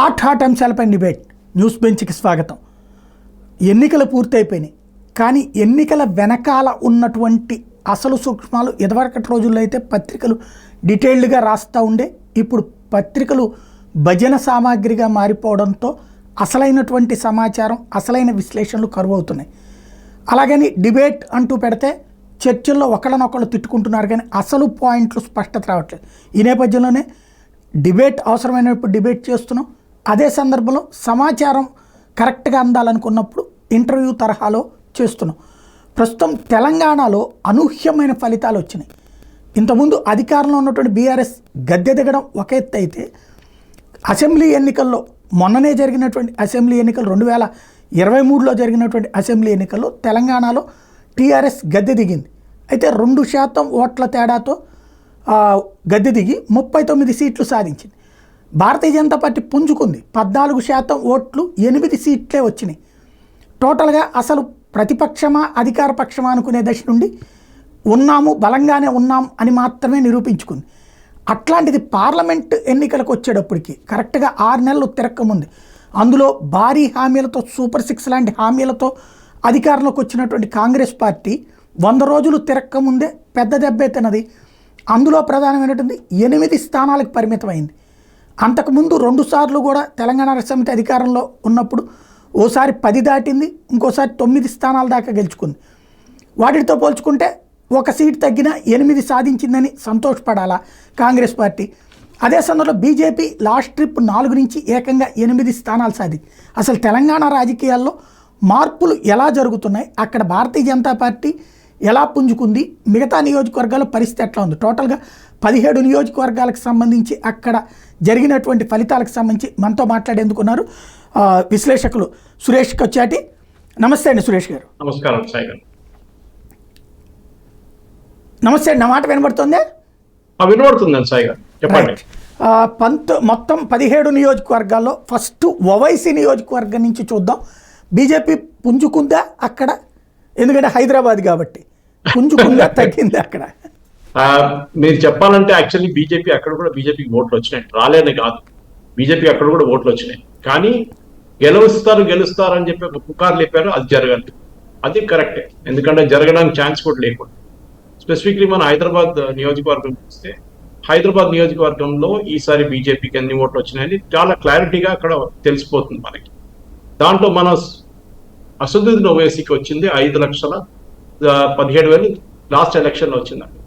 Hot అంశాలపై debate news బెంచ్కి స్వాగతం. ఎన్నికలు పూర్తయిపోయినాయి, కానీ ఎన్నికల వెనకాల ఉన్నటువంటి అసలు సూక్ష్మాలు ఎదవరకటి రోజుల్లో అయితే పత్రికలు డీటెయిల్డ్గా రాస్తూ ఉండే, ఇప్పుడు పత్రికలు భజన సామాగ్రిగా మారిపోవడంతో అసలైనటువంటి సమాచారం, అసలైన విశ్లేషణలు కరువవుతున్నాయి. అలాగని డిబేట్ అంటూ పెడితే చర్చల్లో ఒకళ్ళనొకళ్ళు తిట్టుకుంటున్నారు, కానీ అసలు పాయింట్లు స్పష్టత రావట్లేదు. ఈ నేపథ్యంలోనే డిబేట్ అవసరమైనప్పుడు డిబేట్ చేస్తున్నాం, అదే సందర్భంలో సమాచారం కరెక్ట్గా అందాలనుకున్నప్పుడు ఇంటర్వ్యూ తరహాలో చేస్తున్నాం. ప్రస్తుతం తెలంగాణలో అనూహ్యమైన ఫలితాలు వచ్చినాయి. ఇంతకుముందు అధికారంలో ఉన్నటువంటి బీఆర్ఎస్ గద్దె దిగడం ఒక ఎత్తు అయితే, అసెంబ్లీ ఎన్నికల్లో మొన్ననే జరిగినటువంటి అసెంబ్లీ ఎన్నికలు 2023లో జరిగినటువంటి అసెంబ్లీ ఎన్నికల్లో తెలంగాణలో టీఆర్ఎస్ గద్దె దిగింది. అయితే 2% ఓట్ల తేడాతో గద్దె దిగి 39 సీట్లు సాధించింది. భారతీయ జనతా పార్టీ పుంజుకుంది, 14% ఓట్లు, 8 సీట్లే వచ్చినాయి. టోటల్గా అసలు ప్రతిపక్షమా అధికార పక్షమా అనుకునే దశ నుండి ఉన్నాము, బలంగానే ఉన్నాం అని మాత్రమే నిరూపించుకుంది. అట్లాంటిది పార్లమెంట్ ఎన్నికలకు వచ్చేటప్పటికి కరెక్ట్గా 6 నెలలు తిరక్కముంది. అందులో భారీ హామీలతో, సూపర్ 6 లాంటి హామీలతో అధికారంలోకి వచ్చినటువంటి కాంగ్రెస్ పార్టీ 100 రోజులు తిరక్కముందే పెద్ద దెబ్బే తిన్నది. అందులో ప్రధానమైనటువంటి 8 స్థానాలకు పరిమితమైంది. అంతకుముందు 2 సార్లు కూడా తెలంగాణ సమితి అధికారంలో ఉన్నప్పుడు ఓసారి 10 దాటింది, ఇంకోసారి 9 స్థానాల దాకా గెలుచుకుంది. వాటితో పోల్చుకుంటే 1 సీటు తగ్గిన 8 సాధించిందని సంతోషపడాలా కాంగ్రెస్ పార్టీ. అదే సందర్భంలో బీజేపీ లాస్ట్ ట్రిప్ 4 నుంచి ఏకంగా 8 స్థానాలు సాధింది. అసలు తెలంగాణ రాజకీయాల్లో మార్పులు ఎలా జరుగుతున్నాయి, అక్కడ భారతీయ జనతా పార్టీ ఎలా పుంజుకుంది, మిగతా నియోజకవర్గాల పరిస్థితి ఎట్లా ఉంది, టోటల్గా 17 నియోజకవర్గాలకు సంబంధించి అక్కడ జరిగినటువంటి ఫలితాలకు సంబంధించి మనతో మాట్లాడేందుకున్నారు విశ్లేషకులు సురేష్ కొచ్చాటి. నమస్తే అండి సురేష్ గారు. నమస్కారం సాయి గారు. నమస్తే అండి, నా మాట వినబడుతుంది? వినబడుతుందండి సాయి గారు, చెప్పండి. మొత్తం 17 నియోజకవర్గాల్లో ఫస్ట్ ఓవైసీ నియోజకవర్గం నుంచి చూద్దాం. బీజేపీ పుంజుకుందా అక్కడ? ఎందుకంటే హైదరాబాద్ కాబట్టి పుంజుకుందా, తగ్గిందా అక్కడ? మీరు చెప్పాలంటే యాక్చువల్లీ బీజేపీ అక్కడ కూడా బీజేపీకి ఓట్లు వచ్చినాయి, రాలేని కాదు. బీజేపీ అక్కడ కూడా ఓట్లు వచ్చినాయి, కానీ గెలుస్తారు అని చెప్పి ఒక పుకారు లేపారు, అది జరగదు. అది కరెక్టే, ఎందుకంటే జరగడానికి ఛాన్స్ కూడా లేకుండా. స్పెసిఫిక్లీ మన హైదరాబాద్ నియోజకవర్గం చూస్తే, హైదరాబాద్ నియోజకవర్గంలో ఈసారి బీజేపీకి ఎన్ని ఓట్లు వచ్చినాయని చాలా క్లారిటీగా అక్కడ తెలిసిపోతుంది మనకి. దాంట్లో మన అసదుద్దీన్ ఓవైసీకి వచ్చింది 5,17,000 లాస్ట్ ఎలక్షన్లో వచ్చిందండి.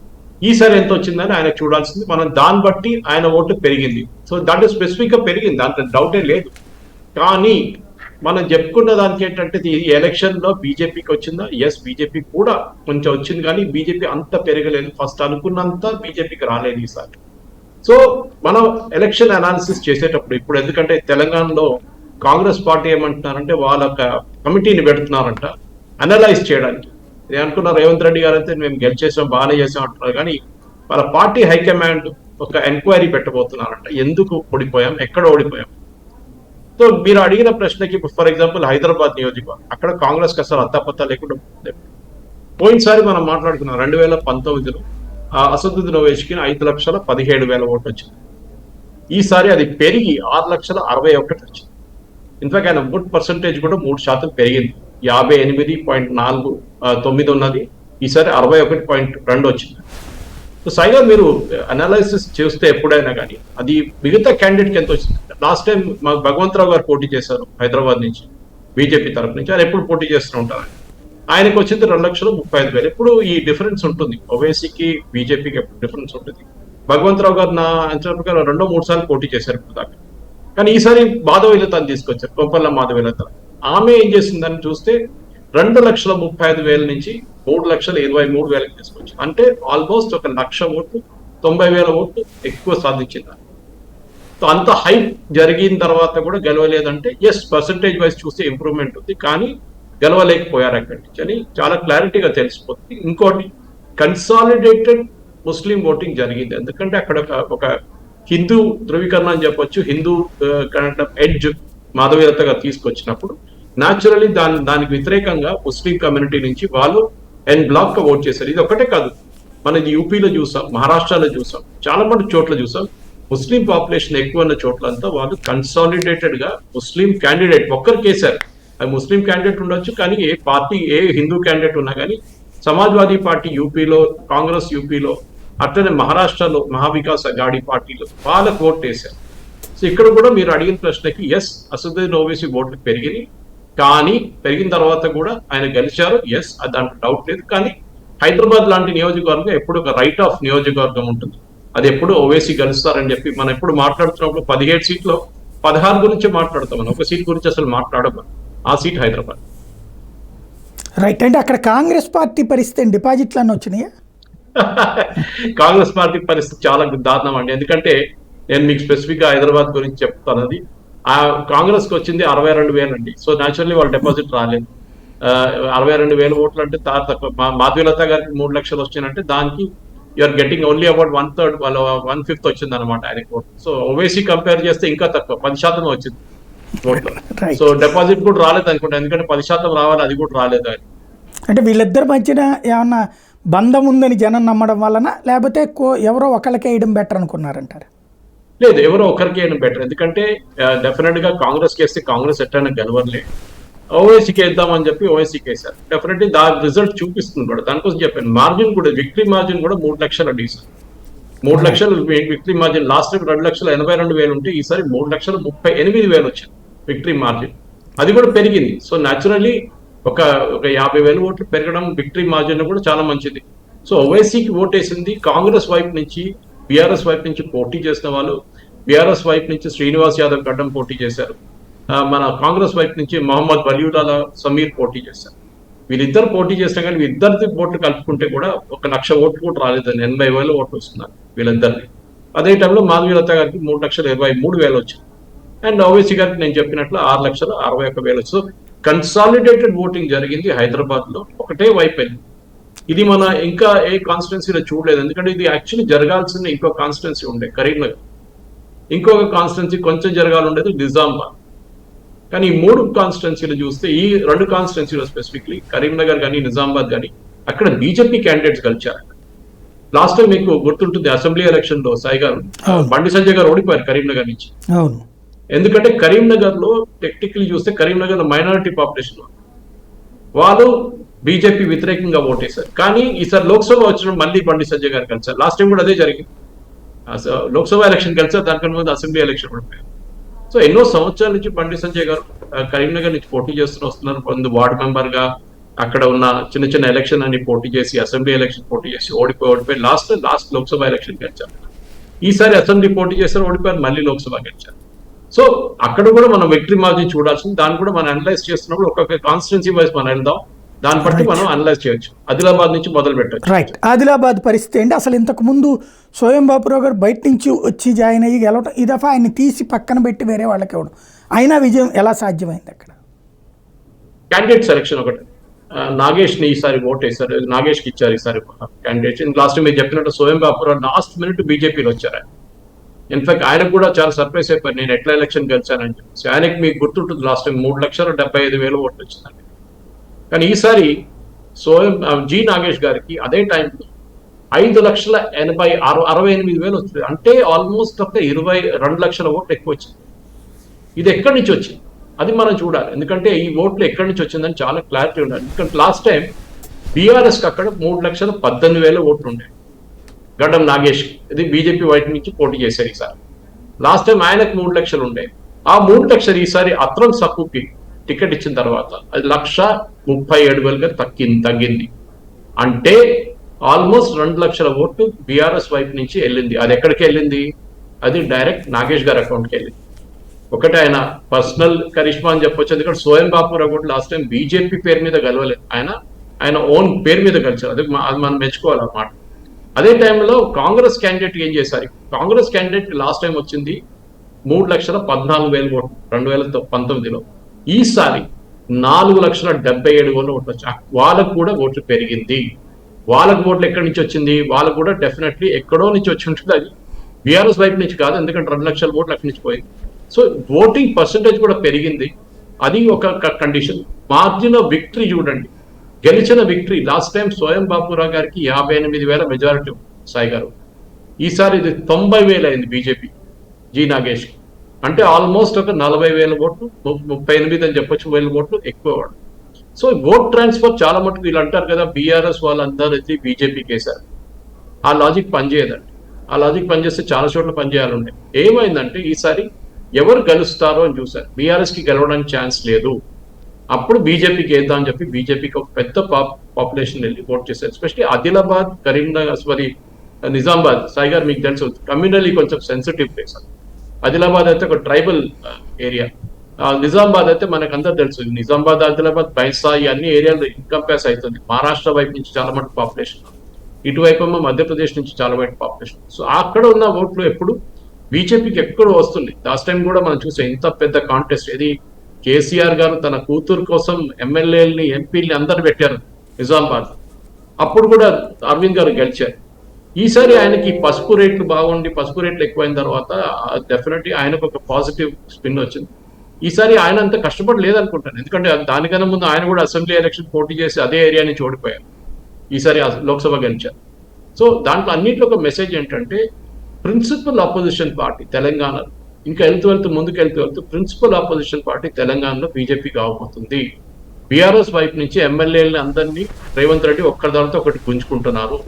ఈసారి ఎంత వచ్చిందని ఆయన చూడాల్సింది. మనం దాన్ని బట్టి ఆయన ఓటు పెరిగింది. సో దాంట్లో స్పెసిఫిక్గా పెరిగింది, దాంట్లో డౌటే లేదు. కానీ మనం చెప్పుకున్న దానికి ఏంటంటే, ఈ ఎలక్షన్లో బీజేపీకి వచ్చిందా? ఎస్, బీజేపీ కూడా కొంచెం వచ్చింది, కానీ బీజేపీ అంత పెరగలేదు. ఫస్ట్ అనుకున్నంత బీజేపీకి రాలేదు ఈసారి. సో మనం ఎలక్షన్ అనాలిసిస్ చేసేటప్పుడు ఇప్పుడు, ఎందుకంటే తెలంగాణలో కాంగ్రెస్ పార్టీ ఏమంటున్నారంటే, వాళ్ళ కమిటీని పెడుతున్నారంట అనలైజ్ చేయడానికి. ఏమనుకున్నారు, రేవంత్ రెడ్డి గారు అయితే మేము గెలిచేసాం, బాగానే చేసాం అంటున్నారు, కానీ వాళ్ళ పార్టీ హైకమాండ్ ఒక ఎంక్వైరీ పెట్టబోతున్నారంట. ఎందుకు ఓడిపోయాం, ఎక్కడ ఓడిపోయాం. సో మీరు అడిగిన ప్రశ్నకి, ఫర్ ఎగ్జాంపుల్ హైదరాబాద్ నియోజకవర్గం, అక్కడ కాంగ్రెస్కి అసలు అత్తాపత్తా లేకుండా పోయినసారి మనం మాట్లాడుకున్నాం 2019లో అసదుద్దీన్ ఓవైసీకి 5,17,000 ఓట్లు వచ్చింది. ఈసారి అది పెరిగి 6,61,000 వచ్చింది. ఇన్ఫాక్ట్ ఆయన ఓట్ పర్సంటేజ్ కూడా 3% పెరిగింది. 58.49 ఉన్నది, ఈసారి 61.2 వచ్చింది. సో సైగా మీరు అనాలైసిస్ చేస్తే ఎప్పుడైనా కానీ అది మిగతా క్యాండిడేట్కి ఎంత వచ్చింది. లాస్ట్ టైం మాకు భగవంతరావు గారు పోటీ చేశారు హైదరాబాద్ నుంచి, బీజేపీ తరఫు నుంచి. ఆయన ఎప్పుడు పోటీ చేస్తూ ఉంటారు, ఆయనకు వచ్చింది 2,35,000. ఎప్పుడు ఈ డిఫరెన్స్ ఉంటుంది, ఓవైసీకి బీజేపీకి ఎప్పుడు డిఫరెన్స్ ఉంటుంది. భగవంతరావు గారు నా అంచనా ప్రకారం 2-3 సార్లు పోటీ చేశారు ఇప్పుడు దాకా. కానీ ఈసారి మాధవీలతను తీసుకొచ్చారు, కొప్పల్ల మాధవీలత. ఆమె ఏం చేసిందని చూస్తే 2,35,000 నుంచి 3,23,000 తీసుకొచ్చింది. అంటే ఆల్మోస్ట్ 1,00,000 ఓట్లు, 90,000 ఓట్లు ఎక్కువ సాధించింది. సో అంత హైప్ జరిగిన తర్వాత కూడా గెలవలేదంటే, ఎస్ పర్సంటేజ్ వైజ్ చూస్తే ఇంప్రూవ్మెంట్ ఉంది, కానీ గెలవలేకపోయారు అక్కడి నుంచి అని చాలా క్లారిటీగా తెలిసిపోతుంది. ఇంకోటి, కన్సాలిడేటెడ్ ముస్లిం ఓటింగ్ జరిగింది. ఎందుకంటే అక్కడ ఒక హిందూ ధృవీకరణ అని చెప్పొచ్చు, హిందూ ఎడ్జ్ మాధవీలతగా తీసుకొచ్చినప్పుడు న్యాచురలీ దానికి వ్యతిరేకంగా ముస్లిం కమ్యూనిటీ నుంచి వాళ్ళు ఎన్ బ్లాక్ గా ఓట్ చేశారు. ఇది ఒకటే కాదు, మన యూపీలో చూసాం, మహారాష్ట్రలో చూసాం, చాలా మంది చోట్ల చూసాం. ముస్లిం పాపులేషన్ ఎక్కువ ఉన్న చోట్లంతా వాళ్ళు కన్సాలిడేటెడ్ గా ముస్లిం క్యాండిడేట్ ఒక్కరు కేసారు. అది ముస్లిం క్యాండిడేట్ ఉండొచ్చు, కానీ ఏ పార్టీ ఏ హిందూ క్యాండిడేట్ ఉన్నా కానీ సమాజ్వాదీ పార్టీ యూపీలో, కాంగ్రెస్ యూపీలో, అట్లనే మహారాష్ట్రలో మహావికాస్ అఘాడీ పార్టీలో వాళ్ళకు ఓట్ వేశారు. సో ఇక్కడ కూడా మీరు అడిగిన ప్రశ్నకి ఎస్, అసదుద్దీన్ ఓవైసీ ఓట్లు పెరిగినాయి, కానీ పెరిగిన తర్వాత కూడా ఆయన గెలిచారు. ఎస్, దాంట్లో డౌట్ లేదు. కానీ హైదరాబాద్ లాంటి నియోజకవర్గం ఎప్పుడు ఒక రైట్ ఆఫ్ నియోజకవర్గం ఉంటుంది. అది ఎప్పుడు ఓవైసీ గెలుస్తారని చెప్పి మనం ఎప్పుడు మాట్లాడుతున్నప్పుడు 17 సీట్లో 16 గురించి మాట్లాడతాం. మనం ఒక సీట్ గురించి అసలు మాట్లాడము. ఆ సీట్ హైదరాబాద్. రైట్. అంటే అక్కడ కాంగ్రెస్ పార్టీ పరిస్థితి డిపాజిట్లు అన్నీ వచ్చినాయా? కాంగ్రెస్ పార్టీ పరిస్థితి చాలా దారుణం అండి. ఎందుకంటే నేను మీకు స్పెసిఫిక్ గా హైదరాబాద్ గురించి చెప్తానది. ఆ కాంగ్రెస్ కి వచ్చింది 62,000 అండి. సో న్యాచురల్లీ వాళ్ళ డిపాజిట్ రాలేదు. 62,000 ఓట్లు అంటే తక్కువ. మాధవీలత గారికి 3 లక్షలు వచ్చినాయంటే దానికి యూఆర్ గెటింగ్ ఓన్లీ అబౌట్ 1/3, వాళ్ళ 1/5 వచ్చింది అనమాట ఆయనకి ఓట్లు. సో ఓవైసీ కంపేర్ చేస్తే ఇంకా తక్కువ, 10% వచ్చింది ఓట్లు. సో డిపాజిట్ కూడా రాలేదు అనుకుంటా, ఎందుకంటే 10% రావాలి, అది కూడా రాలేదు ఆయన. అంటే వీళ్ళిద్దరి మధ్యన ఏమన్నా బంధం ఉందని జనం నమ్మడం వలన, లేకపోతే ఎవరో ఒకళ్ళకే వేయడం బెటర్ అనుకున్నారంటారు? లేదు, ఎవరో ఒకరికి వేయడం బెటర్. ఎందుకంటే డెఫినెట్ గా కాంగ్రెస్కి వేస్తే కాంగ్రెస్ ఎట్లయినా గెలవలే, ఓవైసీకి వేద్దామని చెప్పి ఓవైసీకి వేశారు. డెఫినెట్లీ దాని రిజల్ట్ చూపిస్తుంది కూడా. దానికోసం చెప్పాను, మార్జిన్ కూడా, విక్టరీ మార్జిన్ కూడా 3 లక్షల డీసెంట్. 3 లక్షలు విక్టరీ మార్జిన్. లాస్ట్ టైం 2,82,000 ఉంటే ఈసారి 3,38,000 వచ్చింది విక్టరీ మార్జిన్. అది కూడా పెరిగింది. సో న్యాచురల్లీ ఒక 50,000 ఓట్లు పెరగడం విక్టరీ మార్జిన్ కూడా చాలా మంచిది. సో ఓవైసీకి ఓటేసింది కాంగ్రెస్ వైపు నుంచి, బీఆర్ఎస్ వైపు నుంచి పోటీ చేసిన వాళ్ళు. బీఆర్ఎస్ వైపు నుంచి శ్రీనివాస్ యాదవ్ గడ్డం పోటీ చేశారు. మన కాంగ్రెస్ వైపు నుంచి మొహమ్మద్ వలీయుల్లా సమీర్ పోటీ చేశారు. వీళ్ళిద్దరు పోటీ చేసినా కానీ వీళ్ళిద్దరిది ఓట్లు కలుపుకుంటే కూడా 1,00,000 ఓట్లు కూడా రాలేదని 80,000 ఓట్లు వస్తున్నారు వీళ్ళిద్దరిని. అదే టైంలో మాధవీలత గారికి 3,23,000 వచ్చింది. అండ్ ఓవైసీ గారికి నేను చెప్పినట్లు 6,61,000 వచ్చింది. సో కన్సాలిడేటెడ్ ఓటింగ్ జరిగింది హైదరాబాద్ లో, ఒకటే వైపు వెళ్ళింది. ఇది మన ఇంకా ఏ కాన్స్టిట్యున్సీలో చూడలేదు. ఎందుకంటే ఇది యాక్చువల్లీ జరగాల్సిన ఇంకో కాన్స్టిట్యున్సీ ఉండే కరీంనగర్, ఇంకొక కాన్స్టిట్యున్సీ కొంచెం జరగాలి ఉండేది నిజామాబాద్. కానీ ఈ 3 కాన్స్టిట్యున్సీలు చూస్తే, ఈ 2 కాన్స్టిట్యున్సీలో స్పెసిఫిక్లీ కరీంనగర్ కానీ నిజామాబాద్ కానీ అక్కడ బీజేపీ క్యాండిడేట్స్ గెలిచారు. లాస్ట్ టైం మీకు గుర్తుంటుంది, అసెంబ్లీ ఎలక్షన్ లో సాయి గారు, బండి సంజయ్ గారు ఓడిపోయారు కరీంనగర్ నుంచి. ఎందుకంటే కరీంనగర్ లో టెక్నికలీ చూస్తే కరీంనగర్ లో మైనారిటీ పాపులేషన్ వాళ్ళు బీజేపీ వ్యతిరేకంగా ఓటేశారు. కానీ ఈసారి లోక్సభ వచ్చినప్పుడు మళ్ళీ బండి సంజయ్ గారు కలిసారు. లాస్ట్ టైం కూడా అదే జరిగింది. లోక్సభ ఎలక్షన్ కలిసారు, దానికన్నా ముందు అసెంబ్లీ ఎలక్షన్ ఓడిపోయారు. సో ఎన్నో సంవత్సరాల నుంచి బండి సంజయ్ గారు కరీంనగర్ నుంచి పోటీ వస్తున్నారు. ముందు వార్డు మెంబర్ గా అక్కడ ఉన్న చిన్న చిన్న ఎలక్షన్ అని పోటీ చేసి, అసెంబ్లీ ఎలక్షన్ పోటీ చేసి ఓడిపోయి లాస్ట్ లోక్సభ ఎలక్షన్ గెలిచారు. ఈసారి అసెంబ్లీ పోటీ చేశారు, ఓడిపోయారు, మళ్ళీ లోక్సభ గెలిచారు. సో అక్కడ కూడా మనం విక్టరీ మార్జిన్ చూడాల్సింది. దాన్ని కూడా మనం అనలైజ్ చేస్తున్నప్పుడు ఒక్కొక్క కాన్స్టిట్యున్సీ వైజ్ మనం వెళ్దాం, దాన్ని బట్టి మనం అనలైజ్ చేయొచ్చు. ఆదిలాబాద్ నుంచి మొదలు పెట్టచ్చు. రైట్. ఆదిలాబాద్ పరిస్థితి ఏంటి అసలు? ఇంతకు ముందు స్వయం బాపురావు గారు బయట నుంచి వచ్చి జాయిన్ అయ్యి గెలవటం, ఈ దఫా ఆయన్ని తీసి పక్కన పెట్టి వేరే వాళ్ళకి ఇవ్వడం, అయినా విజయం ఎలా సాధ్యమైంది అక్కడ? క్యాండిడేట్ సెలక్షన్ ఒకటి. నాగేష్ ని ఈసారి ఓట్ వేశారు, నాగేష్ కి ఇచ్చారు ఈసారి క్యాండిడేట్. లాస్ట్ మీరు చెప్పినట్టు స్వయం బాపురావు లాస్ట్ మినిట్ బీజేపీలో వచ్చారు. ఇన్ఫాక్ట్ ఆయనకు కూడా చాలా సర్ప్రైజ్ అయిపోయారు, నేను ఎట్లా ఎలక్షన్ గెలిచానని చెప్పేసి. ఆయనకి మీకు గుర్తుంటుంది, లాస్ట్ టైం 3,75,000 ఓట్లు వచ్చిందండి. కానీ ఈసారి జి నాగేష్ గారికి అదే టైంలో 5,68,000 వచ్చింది. అంటే ఆల్మోస్ట్ ఒక 22 లక్షల ఓట్లు ఎక్కువ వచ్చింది. ఇది ఎక్కడి నుంచి వచ్చింది అది మనం చూడాలి. ఎందుకంటే ఈ ఓట్లు ఎక్కడి నుంచి వచ్చిందని చాలా క్లారిటీ ఉండాలి. ఎందుకంటే లాస్ట్ టైం బీఆర్ఎస్ కి అక్కడ 3,18,000 ఓట్లు ఉండే గడ్డం నాగేష్. ఇది బీజేపీ వైపు నుంచి పోటీ చేశారు ఈసారి. లాస్ట్ టైం ఆయనకు 3 లక్షలు ఉండే. ఆ 3 లక్షలు ఈసారి అత్రం సక్కుకి టికెట్ ఇచ్చిన తర్వాత అది 1,37,000 తగ్గింది. అంటే ఆల్మోస్ట్ 2 లక్షల ఓట్లు బీఆర్ఎస్ వైపు నుంచి వెళ్ళింది. అది ఎక్కడికి వెళ్ళింది? అది డైరెక్ట్ నాగేష్ గారి అకౌంట్కి వెళ్ళింది. ఒకటి ఆయన పర్సనల్ కరిష్మా అని చెప్పొచ్చు. ఎందుకంటే స్వయం బాపురావు కూడా లాస్ట్ టైం బీజేపీ పేరు మీద గెలవలేదు, ఆయన ఓన్ పేరు మీద గెలిచారు. అది మనం మెచ్చుకోవాలన్నమాట. అదే టైంలో కాంగ్రెస్ క్యాండిడేట్ ఏం చేశారు? కాంగ్రెస్ క్యాండిడేట్ లాస్ట్ టైం వచ్చింది 3,14,000 ఓట్లు 2019లో. ఈసారి 4,77,000 ఓట్లు వచ్చాయి. వాళ్ళకు కూడా ఓట్లు పెరిగింది. వాళ్ళకు ఓట్లు ఎక్కడి నుంచి వచ్చింది? వాళ్ళకు కూడా డెఫినెట్లీ ఎక్కడో నుంచి వచ్చి ఉంటుంది. అది బీఆర్ఎస్ వైపు నుంచి కాదు, ఎందుకంటే 2 లక్షల ఓట్లు అక్కడి నుంచి పోయింది. సో ఓటింగ్ పర్సంటేజ్ కూడా పెరిగింది. అది ఒక కండిషన్. మార్జిన్ ఆఫ్ విక్టరీ చూడండి, గెలిచిన విక్టరీ లాస్ట్ టైం స్వయం బాపురావు గారికి 58,000 మెజారిటీ సాయి గారు. ఈసారి ఇది 90,000 అయింది బీజేపీ. జి నాగేష్, అంటే ఆల్మోస్ట్ ఒక 40,000 ఓట్లు, 38 అని చెప్పొచ్చు, 1000 ఓట్లు ఎక్కువ వాడు. సో ఓట్ ట్రాన్స్ఫర్ చాలా మటుకు వీళ్ళు అంటారు కదా, బీఆర్ఎస్ వాళ్ళందరూ అయితే బీజేపీకి వేశారు. ఆ లాజిక్ పనిచేయదండి. ఆ లాజిక్ పనిచేస్తే చాలా చోట్ల పనిచేయాలండి. ఏమైందంటే ఈసారి ఎవరు గెలుస్తారో అని చూశారు. బీఆర్ఎస్కి గెలవడానికి ఛాన్స్ లేదు, అప్పుడు బీజేపీకి వేద్దాం అని చెప్పి బీజేపీకి ఒక పెద్ద పాపులేషన్ వెళ్ళి ఓట్ చేశారు. ఎస్పెషల్లీ ఆదిలాబాద్, కరీంనగర్, నిజామాబాద్. సాయి గారు మీకు తెలుసు, కమ్యూనల్లీ కొంచెం సెన్సిటివ్ ప్లేస్. ఆదిలాబాద్ అయితే ఒక ట్రైబల్ ఏరియా. నిజామాబాద్ అయితే మనకు అందరు తెలుసు, నిజామాబాద్, ఆదిలాబాద్, బైసా, ఈ అన్ని ఏరియాలు ఇన్కంపాస్ అవుతుంది. మహారాష్ట్ర వైపు నుంచి చాలా మటుకు పాపులేషన్, ఇటువైపు ఏమో మధ్యప్రదేశ్ నుంచి చాలా వైపు పాపులేషన్. సో అక్కడ ఉన్న ఓట్లు ఎప్పుడు బీజేపీకి ఎక్కడ వస్తుంది. లాస్ట్ టైం కూడా మనం చూసాం ఇంత పెద్ద కాంటెస్ట్. ఇది కేసీఆర్ గారు తన కూతురు కోసం ఎమ్మెల్యేలని, ఎంపీలని అందరు పెట్టారు నిజామాబాద్. అప్పుడు కూడా అరవింద్ గారు గెలిచారు. ఈసారి ఆయనకి పసుపు రేట్లు బాగుండి, పసుపు రేట్లు ఎక్కువైన తర్వాత డెఫినెట్లీ ఆయనకు ఒక పాజిటివ్ స్పిన్ వచ్చింది. ఈసారి ఆయన అంత కష్టపడి లేదనుకుంటాను, ఎందుకంటే దానికన్నా ముందు ఆయన కూడా అసెంబ్లీ ఎలక్షన్ పోటీ చేసి అదే ఏరియా నుంచి ఓడిపోయారు. ఈసారి లోక్సభ గెలిచారు. సో దాంట్లో అన్నింటిలో ఒక మెసేజ్ ఏంటంటే, ప్రిన్సిపల్ ఆపోజిషన్ పార్టీ తెలంగాణలో ఇంకా ముందుకు వెళ్తూ ప్రిన్సిపల్ ఆపోజిషన్ పార్టీ తెలంగాణలో బీజేపీ కావబోతుంది. బీఆర్ఎస్ వైపు నుంచి ఎమ్మెల్యేలని అందరినీ రేవంత్ రెడ్డి ఒక్కరి దానితో ఒకటి గుంజుకుంటున్నారు.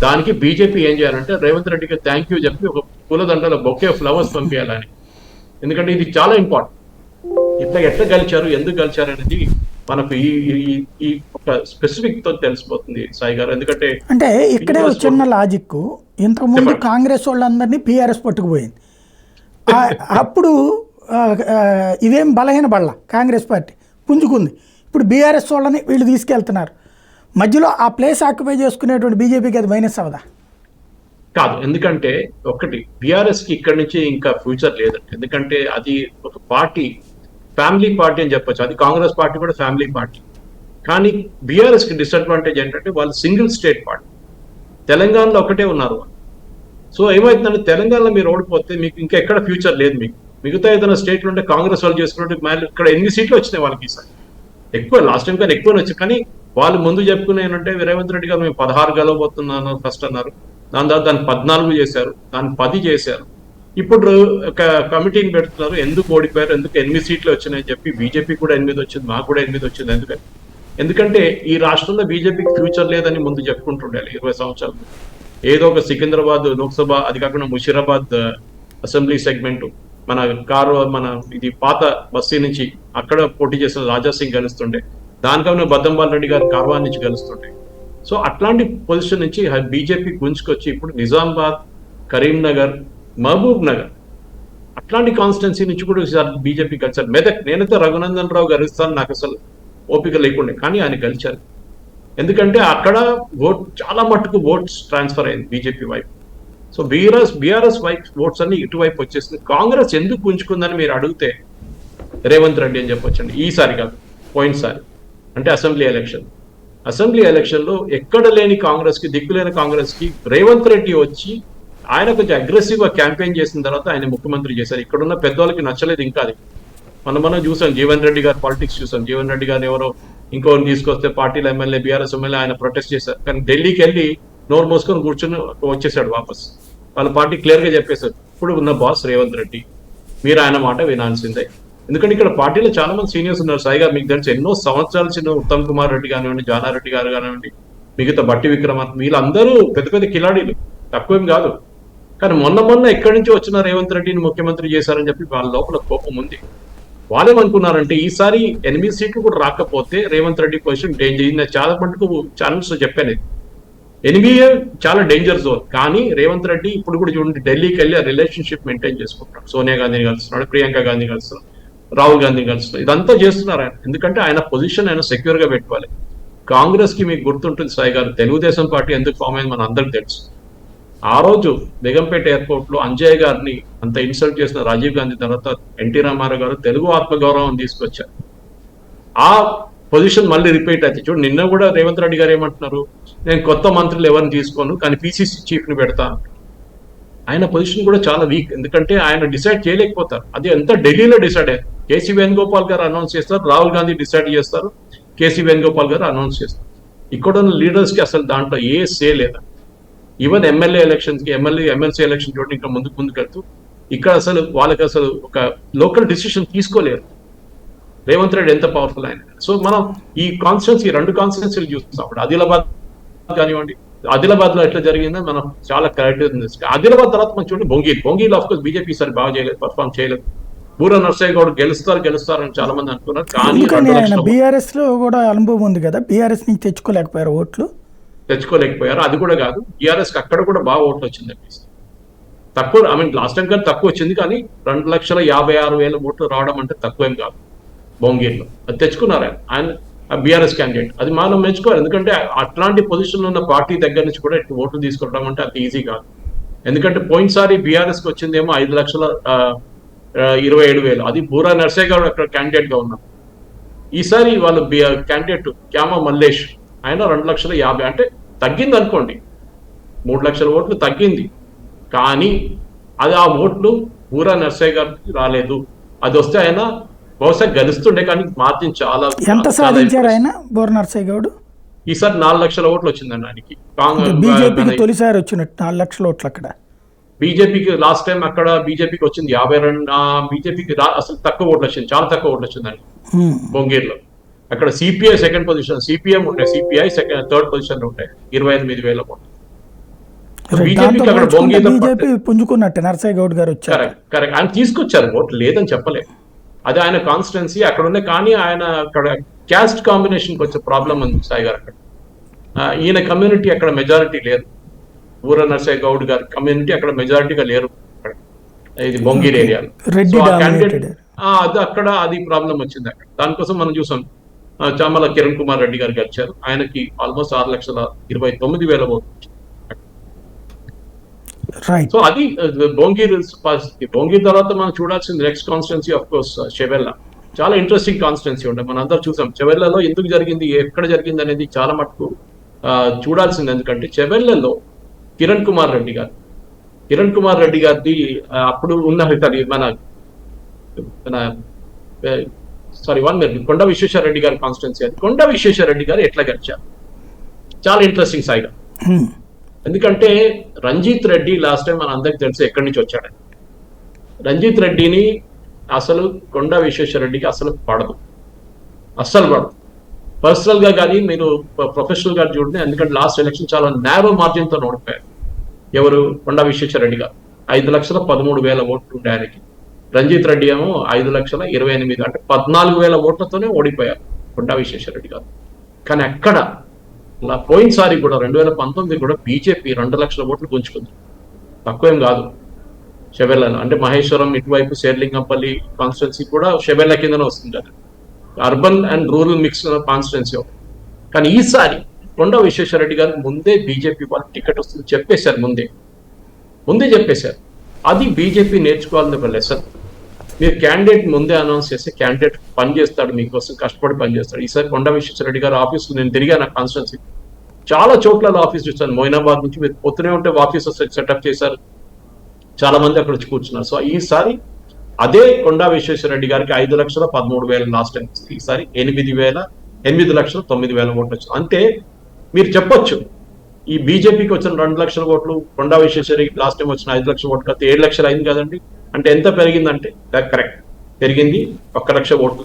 దానికి బీజేపీ ఏం చేయాలంటే రేవంత్ రెడ్డికి థ్యాంక్ యూ చెప్పి ఒక పూలదండల బొకే ఫ్లవర్స్ పంపించాలని. ఎందుకంటే ఇది చాలా ఇంపార్టెంట్. ఇట్లా ఎట్లా గెలిచారు, ఎందుకు గెలిచారు అనేది మనకు ఈ ఒక స్పెసిఫిక్ తో తెలిసిపోతుంది సాయి గారు. ఎందుకంటే అంటే ఇక్కడే ఒక చిన్న లాజిక్, ఇంతకుముందు కాంగ్రెస్ వాళ్ళందరినీ బీఆర్ఎస్ పట్టుకుపోయింది. అప్పుడు ఇదేం బలహీన బళ్ళ కాంగ్రెస్ పార్టీ పుంజుకుంది. ఇప్పుడు బీఆర్ఎస్ వాళ్ళని వీళ్ళు తీసుకెళ్తున్నారు. మధ్యలో ఆ ప్లేస్ ఆక్యుపై చేసుకునేటువంటి బీజేపీకి అది మైనస్ అవదా? కాదు, ఎందుకంటే ఒకటి బీఆర్ఎస్కి ఇక్కడి నుంచి ఇంకా ఫ్యూచర్ లేదండి. ఎందుకంటే అది ఒక పార్టీ, ఫ్యామిలీ పార్టీ అని చెప్పొచ్చు. అది కాంగ్రెస్ పార్టీ కూడా ఫ్యామిలీ పార్టీ. కానీ బీఆర్ఎస్కి డిసడ్వాంటేజ్ ఏంటంటే వాళ్ళు సింగిల్ స్టేట్ పార్టీ. తెలంగాణలో ఒకటే ఉన్నారు వాళ్ళు. సో ఏమవుతుందంటే తెలంగాణలో మీరు ఓడిపోతే మీకు ఇంకా ఎక్కడ ఫ్యూచర్ లేదు. మీకు మిగతా ఏదైనా స్టేట్లు ఉంటే కాంగ్రెస్ వాళ్ళు చేసుకున్నట్టు మళ్ళీ ఇక్కడ 8 సీట్లు వచ్చినాయి వాళ్ళకి ఈసారి. ఎక్కువ లాస్ట్ టైం కానీ ఎక్కువ వచ్చాయి. కానీ వాళ్ళు ముందు చెప్పుకునే ఏంటంటే రేవంత్ రెడ్డి గారు మేము 16 గెలవబోతున్నాను ఫస్ట్ అన్నారు. దాని తర్వాత దాన్ని 14 చేశారు, దాన్ని 10 చేశారు. ఇప్పుడు ఒక కమిటీని పెడుతున్నారు. ఎందుకు ఓడిపోయారు, ఎందుకు 8 సీట్లు వచ్చినాయని చెప్పి. బీజేపీ కూడా 8 వచ్చింది, మాకు కూడా 8 వచ్చింది. ఎందుకంటే ఈ రాష్ట్రంలో బీజేపీకి ఫ్యూచర్ లేదని ముందు చెప్పుకుంటుండాలి 20 సంవత్సరాలు. ఏదో ఒక సికింద్రాబాద్ లోక్సభ, అది కాకుండా ముషీరాబాద్ అసెంబ్లీ సెగ్మెంట్, మన ఇది పాత బస్తీ నుంచి అక్కడ పోటీ చేసిన రాజాసింగ్ గెలుస్తుండే, దానికన్నా బద్దంబాల్ రెడ్డి గారు కార్వాన్ నుంచి గెలుస్తుండే. సో అట్లాంటి పొజిషన్ నుంచి బీజేపీ గుంజుకొచ్చి ఇప్పుడు నిజామాబాద్, కరీంనగర్, మహబూబ్ నగర్ అట్లాంటి కాన్స్టిట్యున్సీ నుంచి కూడా బీజేపీ గెలిచారు. మెదక్ నేనైతే రఘునందన్ రావు గెలుస్తాను, నాకు అసలు ఓపిక లేకుండే, కానీ ఆయన గెలిచారు. ఎందుకంటే అక్కడ చాలా మట్టుకు ఓట్స్ ట్రాన్స్ఫర్ అయింది బీజేపీ వైపు. సో బీఆర్ఎస్ వైపు ఓట్స్ అన్ని ఇటువైపు వచ్చేసింది. కాంగ్రెస్ ఎందుకు గుంజుకుందని మీరు అడిగితే రేవంత్ రెడ్డి అని చెప్పొచ్చండి. ఈసారి కాదు, పోయినసారి అంటే అసెంబ్లీ ఎలక్షన్లో ఎక్కడ లేని కాంగ్రెస్కి, దిక్కులేని కాంగ్రెస్కి రేవంత్ రెడ్డి వచ్చి ఆయన కొంచెం అగ్రెసివ్గా క్యాంపెయిన్ చేసిన తర్వాత ఆయన ముఖ్యమంత్రి చేశారు. ఇక్కడున్న పెద్దవాళ్ళకి నచ్చలేదు ఇంకా అది. మనం చూసాం, జీవన్ రెడ్డి గారు పాలిటిక్స్ చూసాం. జీవన్ రెడ్డి గారు ఎవరో ఇంకోరిని తీసుకొస్తే పార్టీల ఎమ్మెల్యే, బీఆర్ఎస్ ఎమ్మెల్యే ఆయన ప్రొటెస్ట్ చేశారు. కానీ ఢిల్లీకి వెళ్ళి నోరు మోసుకొని కూర్చొని వచ్చేసాడు వాపస్. వాళ్ళ పార్టీ క్లియర్గా చెప్పేశారు, ఇప్పుడు ఉన్న బాస్ రేవంత్ రెడ్డి, మీరు ఆయన మాట వినాల్సిందే. ఎందుకంటే ఇక్కడ పార్టీలో చాలా మంది సీనియర్స్ ఉన్నారు. సాయి గారు మీకు తెలిసి ఎన్నో సంవత్సరాల చిన్న ఉత్తమ్ కుమార్ రెడ్డి కానివ్వండి, జానారెడ్డి గారు కానివ్వండి, మిగతా బట్టి విక్రమార్క, వీళ్ళందరూ పెద్ద పెద్ద కిలాడీలు, తక్కువేం కాదు. కానీ మొన్న ఎక్కడి నుంచి వచ్చిన రేవంత్ రెడ్డిని ముఖ్యమంత్రి చేశారని చెప్పి వాళ్ళ లోపల కోపం ఉంది. వాళ్ళేమనుకున్నారంటే ఈసారి 8 సీట్లు కూడా రాకపోతే రేవంత్ రెడ్డి పొజిషన్ డేంజర్. చాలా మటుకు ఛానల్స్ చెప్పాను, 8 చాలా డేంజర్ జోన్. కానీ రేవంత్ రెడ్డి ఇప్పుడు కూడా చూడండి, ఢిల్లీకి వెళ్ళి ఆ రిలేషన్షిప్ మెయింటైన్ చేసుకుంటున్నాడు. సోనియా గాంధీని కలుస్తున్నాడు, ప్రియాంక గాంధీ కలుస్తున్నాడు, రాహుల్ గాంధీని కలుస్తున్నాడు. ఇదంతా చేస్తున్నారు ఆయన. ఎందుకంటే ఆయన పొజిషన్ ఆయన సెక్యూర్ గా పెట్టుకోవాలి. కాంగ్రెస్ కి మీకు గుర్తుంటుంది సాయి గారు, తెలుగుదేశం పార్టీ ఎందుకు ఫామ్ అయింది మన అందరికి తెలుసు. ఆ రోజు బేగంపేట ఎయిర్పోర్ట్ లో అంజయ్ గారిని అంత ఇన్సల్ట్ చేసిన రాజీవ్ గాంధీ తర్వాత ఎన్టీ రామారావు గారు తెలుగు ఆత్మగౌరవం తీసుకొచ్చారు. ఆ పొజిషన్ మళ్ళీ రిపీట్ అయితే చూడు, నిన్న కూడా రేవంత్ రెడ్డి గారు ఏమంటున్నారు, నేను కొత్త మంత్రులు ఎవరిని తీసుకోను కానీ పిసిసి చీఫ్ ని పెడతాను. ఆయన పొజిషన్ కూడా చాలా వీక్, ఎందుకంటే ఆయన డిసైడ్ చేయలేకపోతారు. అది ఎంత ఢిల్లీలో డిసైడ్ అయ్యారు. కేసీ వేణుగోపాల్ గారు అనౌన్స్ చేస్తారు, రాహుల్ గాంధీ డిసైడ్ చేస్తారు, కేసీ వేణుగోపాల్ గారు అనౌన్స్ చేస్తారు. ఇక్కడ ఉన్న లీడర్స్ కి అసలు దాంట్లో ఏ సే లేదా. ఈవెన్ ఎమ్మెల్సీ ఎలక్షన్ చూడండి, ఇంకా ముందుకు వెళ్తూ ఇక్కడ అసలు వాళ్ళకి అసలు ఒక లోకల్ డిసిషన్ తీసుకోలేరు. రేవంత్ రెడ్డి ఎంత పవర్ఫుల్ ఆయన. సో మనం ఈ కాన్స్టిట్యున్సీ 2 కాన్స్టిట్యున్సీలు చూస్తాం. అప్పుడు ఆదిలాబాద్ కానివ్వండి, ఆదిలాబాద్ లో ఎట్లా జరిగిందో మనం చాలా క్లారిటీ ఉంది. ఆదిలాబాద్ తర్వాత మనం చూడండి బొంగీలు ఆఫ్ కోర్స్ బీజేపీ సరి బాగా చేయలేదు, పర్ఫార్మ్ చేయలేదు. బూర నర్సయ్య గౌడ్ గెలుస్తారని చాలా మంది అనుకున్నారు. కానీ ఎందుకని ఆయన బీఆర్ఎస్ లో కూడా అనుభవం ఉంది కదా, బీఆర్ఎస్ నుంచి తెచ్చుకోలేకపోయారు ఓట్లు. అది కూడా కాదు, బీఆర్ఎస్ అక్కడ కూడా బాగా ఓట్లు వచ్చింది. తక్కువ, ఐ మీన్ లాస్ట్ టైం కానీ తక్కువ వచ్చింది, కానీ 2,56,000 ఓట్లు రావడం అంటే తక్కువేం కాదు. బొంగీర్లో అది తెచ్చుకున్నారు ఆయన బీఆర్ఎస్ క్యాండిడేట్. అది మనం మెచ్చుకోవాలి, ఎందుకంటే అట్లాంటి పొజిషన్లో ఉన్న పార్టీ దగ్గర నుంచి కూడా ఓట్లు తీసుకోవడం అంటే అంత ఈజీ కాదు. ఎందుకంటే పోయినసారి బీఆర్ఎస్కి వచ్చిందేమో 5,27,000, అది బూరా నర్సయ్య గారు అక్కడ క్యాండిడేట్ గా ఉన్నారు. ఈసారి వాళ్ళు క్యాండిడేట్ క్యామ మల్లేష్ ఆయన 2,50,000, అంటే తగ్గింది అనుకోండి, 3 లక్షల ఓట్లు తగ్గింది. కానీ అది ఆ ఓట్లు బూరా నర్సయ్య గారికి రాలేదు. అది వస్తే ఆయన బహుశా గెలుస్తుండే, కానీ మార్జిన్ చాలా. ఎంత సాధించారు ఆయన బూర నర్సయ్య గౌడ్? ఈసారి 4 లక్షల ఓట్లు వచ్చిందండి ఆయనకి. బీజేపీకి తొలిసారి వచ్చినట్టు 4 లక్షల ఓట్లు. అక్కడ బీజేపీకి లాస్ట్ టైం అక్కడ బీజేపీకి వచ్చింది 52, బీజేపీకి అసలు తక్కువ ఓట్లు వచ్చింది, చాలా తక్కువ ఓట్లు వచ్చిందండి బొంగీర్లో. అక్కడ సిపిఐ సెకండ్ పొజిషన్, సిపిఎం ఉంటాయి, సిపిఐ థర్డ్ పొజిషన్ లో ఉంటాయి, 28,000 ఓట్లు. బీజేపీకి అక్కడ బీజేపీ పుంజుకున్నట్టు నర్సయ్య గౌడ్ గారు వచ్చారు. కరెక్ట్, ఆయన తీసుకొచ్చారు ఓట్లు, లేదని చెప్పలేదు. అది ఆయన కాన్స్టిట్యున్సీ అక్కడ ఉన్నాయి. కానీ ఆయన అక్కడ క్యాస్ట్ కాంబినేషన్ కొంచెం ప్రాబ్లం ఉంది సాయి గారు. అక్కడ ఈయన కమ్యూనిటీ అక్కడ మెజారిటీ లేరు, బూర నర్సయ్య గౌడ్ గారి కమ్యూనిటీ అక్కడ మెజారిటీగా లేరు ఇది బొంగీర్ ఏరియాలో. అక్కడ అది ప్రాబ్లం వచ్చింది అక్కడ. దానికోసం మనం చూసాం చామల కిరణ్ కుమార్ రెడ్డి గారు గెలిచారు, ఆయనకి ఆల్మోస్ట్ 6,29,000 ఓట్లు. సో అది బొంగీర్ తర్వాత మనం చూడాల్సింది next constituency of course Chevella. చాలా ఇంట్రెస్టింగ్ కాన్స్టిట్యున్సీ ఉండే, మనం అందరూ చూసాం. చెవెల్లలో ఎందుకు జరిగింది, ఎక్కడ జరిగింది అనేది చాలా మటుకు చూడాల్సింది. ఎందుకంటే చెవెల్లలో కిరణ్ కుమార్ రెడ్డి గారిది అప్పుడు ఉన్న కొండ విశ్వేశ్వర రెడ్డి గారి కాన్స్టిట్యున్సీ. అది కొండ విశ్వేశ్వర రెడ్డి గారు ఎట్లా గెలిచారు, చాలా ఇంట్రెస్టింగ్ సాయిగా. ఎందుకంటే రంజిత్ రెడ్డి లాస్ట్ టైం మన అందరికి తెలుసు ఎక్కడి నుంచి వచ్చాడు. రంజిత్ రెడ్డిని అసలు కొండ విశ్వేశ్వర రెడ్డికి అసలు పడదు. పర్సనల్ గా కానీ మీరు ప్రొఫెషనల్ గా చూడండి, ఎందుకంటే లాస్ట్ ఎలక్షన్ చాలా నేరో మార్జిన్ తో ఓడిపోయారు. ఎవరు? కొండ విశ్వేశ్వర రెడ్డి గారు. 5,13,000 ఓట్లు ఉండే ఆయనకి. రంజిత్ రెడ్డి ఏమో 5,28,000, అంటే 14,000 ఓట్లతోనే ఓడిపోయారు కొండ విశ్వేశ్వర రెడ్డి గారు. కానీ అక్కడ పోయినసారి కూడా 2019 కూడా బీజేపీ 2 లక్షల ఓట్లు పుంజుకుంది, తక్కువేం కాదు. షెబెల్లలో అంటే మహేశ్వరం ఇటువైపు శేర్లింగంపల్లి కాన్స్టిట్యున్సీ కూడా షెబెల్ల కిందనే వస్తుంటారు, urban and rural mix constituency. కానీ ఈసారి కొండ విశ్వేశ్వర రెడ్డి గారికి ముందే బీజేపీ వాళ్ళు టికెట్ వస్తుంది చెప్పేశారు, ముందే చెప్పేశారు. అది బీజేపీ నేర్చుకోవాలని ఒక లెసన్. మీరు క్యాండిడేట్ ముందే అనౌన్స్ చేస్తే క్యాండిడేట్ పనిచేస్తాడు, మీకోసం కష్టపడి పనిచేస్తాడు. ఈసారి కొండ విశ్వేశ్వర రెడ్డి గారు ఆఫీస్ నేను తిరిగాను, కాన్స్టిట్యున్సీ చాలా చోట్ల ఆఫీస్ చూస్తాను. మొయినాబాద్ నుంచి మీరు పొద్దునే ఉంటే ఆఫీస్ సెటప్ చేశారు, చాలా మంది అక్కడ వచ్చి కూర్చున్నారు. సో ఈసారి అదే కొండ విశ్వేశ్వర రెడ్డి గారికి 5,13,000 లాస్ట్ టైం, ఈసారి 8,09,000 ఓట్లు వచ్చింది. అంటే మీరు చెప్పొచ్చు ఈ బీజేపీకి వచ్చిన 2 లక్షల ఓట్లు కొండ విశ్వేశ్వర రెడ్డి లాస్ట్ టైం వచ్చిన 5 లక్షల ఓట్లు కలిసి 7 లక్షలు అయింది కదండి. అంటే ఎంత పెరిగిందంటే కరెక్ట్, పెరిగింది 1 లక్ష ఓట్లు.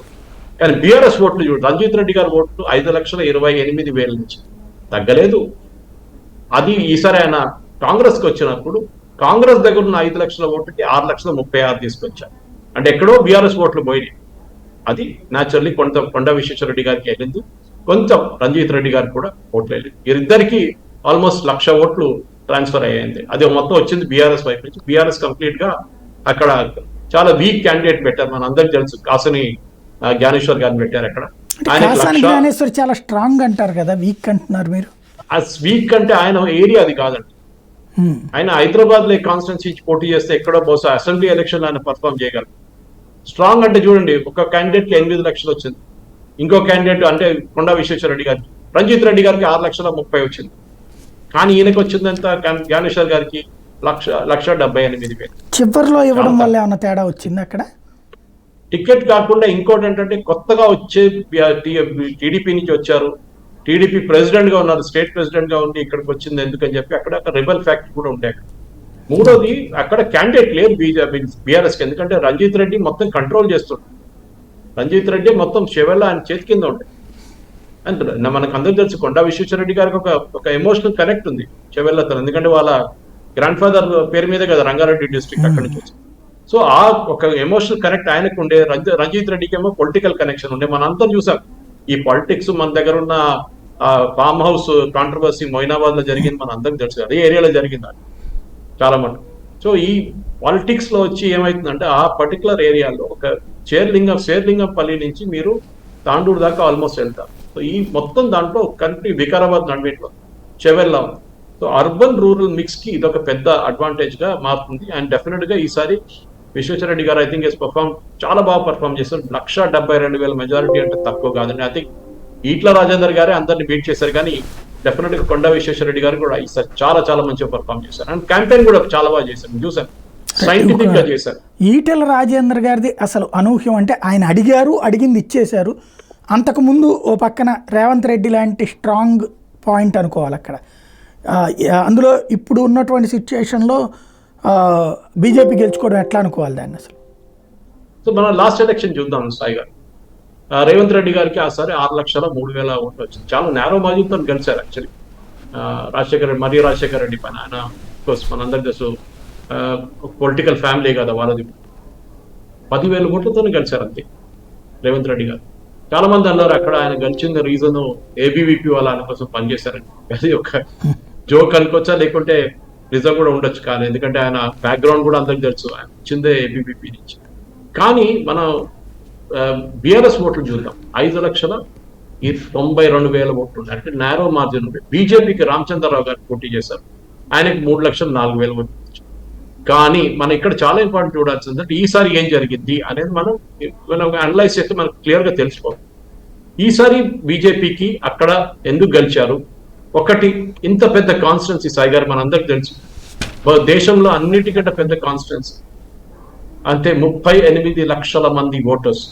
కానీ బీఆర్ఎస్ ఓట్లు చూడు, రంజిత్ రెడ్డి గారి ఓట్లు 5,28,000 నుంచి తగ్గలేదు. అది ఈసారి ఆయన కాంగ్రెస్కి వచ్చినప్పుడు కాంగ్రెస్ దగ్గర ఉన్న 5 లక్షల ఓట్లకి 6,36,000 తీసుకొచ్చారు. అంటే ఎక్కడో బీఆర్ఎస్ ఓట్లు పోయినాయి. అది న్యాచురల్లీ కొండ విశ్వేశ్వర రెడ్డి గారికి వెళ్ళింది, కొంచెం రంజిత్ రెడ్డి గారికి కూడా ఓట్లు వెళ్ళింది. వీరిద్దరికి ఆల్మోస్ట్ 1,00,000 ఓట్లు ట్రాన్స్ఫర్ అయ్యింది. అది మొత్తం వచ్చింది బీఆర్ఎస్ వైపు నుంచి. బీఆర్ఎస్ కంప్లీట్ గా అక్కడ చాలా వీక్ క్యాండిడేట్ పెట్టారు, మన అందరికి తెలుసు, కాసిని జ్ఞానేశ్వర్ గారిని పెట్టారు అక్కడ. జ్ఞానేశ్వర్ చాలా స్ట్రాంగ్ అంటారు కదా, వీక్ అంటున్నారు మీరు. వీక్ అంటే ఆయన ఏరియా అది కాదండి. ఆయన హైదరాబాద్ లో కాన్స్టిట్యున్సీ పోటీ చేస్తే ఎక్కడో బహుశా అసెంబ్లీ ఎలక్షన్ ఆయన పర్ఫామ్ చేయగలరు. స్ట్రాంగ్ అంటే చూడండి, ఒక క్యాండిడేట్ కి 8 లక్షలు వచ్చింది, ఇంకో క్యాండిడేట్ అంటే కొండ విశ్వేశ్వర రెడ్డి గారికి, రంజిత్ రెడ్డి గారికి 6,30,000 వచ్చింది. కానీ ఈయనకి వచ్చింది ఎంత, జ్ఞానేశ్వర్ గారికి 1,78,000. చివరిలో ఇవ్వడం వల్ల ఏమన్నా తేడా వచ్చింది అక్కడ? టికెట్ కాకుండా ఇంకోటి ఏంటంటే కొత్తగా వచ్చే టీడీపీ నుంచి వచ్చారు, టీడీపీ ప్రెసిడెంట్ గా ఉన్నారు, స్టేట్ ప్రెసిడెంట్ గా ఉండి ఇక్కడికి వచ్చింది ఎందుకని చెప్పి అక్కడ రెబల్ ఫ్యాక్టరీ కూడా ఉంటాయి. మూడోది అక్కడ క్యాండిడేట్ లేదు బీఆర్ఎస్కి, ఎందుకంటే రంజిత్ రెడ్డి మొత్తం కంట్రోల్ చేస్తుంటాడు. రంజిత్ రెడ్డి మొత్తం చెవెళ్ళ ఆయన చేతి కింద ఉంటాయి. అంటే మనకు అందరికి తెలుసు కొండా విశ్వేశ్వరరెడ్డి గారికి ఒక ఎమోషనల్ కనెక్ట్ ఉంది చెవెళ్ళతో, ఎందుకంటే వాళ్ళ గ్రాండ్ ఫాదర్ పేరు మీద కదా రంగారెడ్డి డిస్ట్రిక్ట్ అక్కడి నుంచి వచ్చింది. సో ఆ ఒక ఎమోషనల్ కనెక్ట్ ఆయనకు ఉండే. రంజిత్ రెడ్డికి ఏమో పొలిటికల్ కనెక్షన్ ఉండే. మన అంతా చూసాం ఈ పాలిటిక్స్. మన దగ్గర ఉన్న ఫామ్ హౌస్ కాంట్రవర్సీ మొయినాబాద్ లో జరిగింది, మన అందరికి తెలుసు. అదే ఏరియాలో జరిగింది అది చాలా మటుకు. సో ఈ పాలిటిక్స్ లో వచ్చి ఏమైతుందంటే ఆ పర్టికులర్ ఏరియాలో ఒక శేర్లింగంపల్లి నుంచి మీరు తాండూరు దాకా ఆల్మోస్ట్ వెళ్తారు. సో ఈ మొత్తం దాంట్లో కంట్రీ వికారాబాద్ నడిమిట్లో చెవెళ్ళ ఉంది. సో అర్బన్ రూరల్ మిక్స్ కి ఇదొక పెద్ద అడ్వాంటేజ్ గా మారుతుంది. అండ్ డెఫినెట్ గా ఈసారి విశ్వేశ్వరరెడ్డి గారు ఐ థింక్ చాలా బాగా పర్ఫామ్ చేశారు. 172,000 మెజారిటీ అంటే తక్కువ కాదండి. ఐ థింక్ ఈట్ల రాజేందర్ గారే అందరిని బీట్ చేశారు, కానీ డెఫినెట్ గా కొండా విశ్వేశ్వరరెడ్డి గారు కూడా ఈసారి చాలా చాలా మంచిగా పర్ఫామ్ చేశారు. అండ్ క్యాంపెయిన్ కూడా చాలా బాగా చేశారు, చూసాను, సైంటిఫిక్ గా చేశారు. ఈటెల రాజేందర్ గారిది అసలు అనూహ్యం. అంటే ఆయన అడిగారు, అడిగింది ఇచ్చేశారు. అంతకుముందు ఓ పక్కన రేవంత్ రెడ్డి లాంటి స్ట్రాంగ్ పాయింట్ అనుకోవాలి అక్కడ. అందులో ఇప్పుడు ఉన్నటువంటి సిచ్యుయేషన్లో బీజేపీ గెలుచుకోవడం ఎట్లా అనుకోవాలి దాన్ని అసలు? సో మనం లాస్ట్ ఎలక్షన్ చూద్దాం సాయి గారు. రేవంత్ రెడ్డి గారికి ఆసారి 6,03,000 ఓట్లు వచ్చింది. చాలా నేరో మార్జిన్తో గెలిచారు యాక్చువల్లీ. రాజశేఖర రెడ్డి పైన ఆయన కోర్స్ మనందరి తెలుసు పొలిటికల్ ఫ్యామిలీ కదా వాళ్ళది. 10,000 ఓట్లతోనే గెలిచారు అంతే రేవంత్ రెడ్డి గారు. చాలా మంది అన్నారు అక్కడ ఆయన గెలిచిన రీజన్ ఏబీవీపీ వాళ్ళ ఆయన కోసం పనిచేశారని. అది ఒక జోక్ అనుకోవచ్చా, లేకుంటే నిజం కూడా ఉండొచ్చు. కానీ ఎందుకంటే ఆయన బ్యాక్గ్రౌండ్ కూడా అందరికి తెలుసు, ఆయన వచ్చిందే ఏబీవీపీ నుంచి. కానీ మనం బీఆర్ఎస్ ఓట్లు చూద్దాం. 5,92,000 ఓట్లు ఉన్నాయి, అంటే నేరో మార్జిన్ ఉంది. బీజేపీకి రామచంద్రరావు గారు పోటీ చేశారు, ఆయనకి 3,04,000 ఓట్లు. కానీ మనం ఇక్కడ చాలా ఇంపార్టెంట్ చూడాల్సింది అంటే ఈసారి ఏం జరిగింది అనేది మనం అనలైజ్ చేస్తే మనకు క్లియర్ గా తెలిసిపోతుంది. ఈసారి బీజేపీకి అక్కడ ఎందుకు గెలిచారు? ఒకటి, ఇంత పెద్ద కాన్స్టిట్యున్సీ సాయి గారు మనందరికి తెలుసు, దేశంలో అన్నిటికంటే పెద్ద కాన్స్టిట్యున్సీ. అంటే 38 లక్షల మంది ఓటర్స్.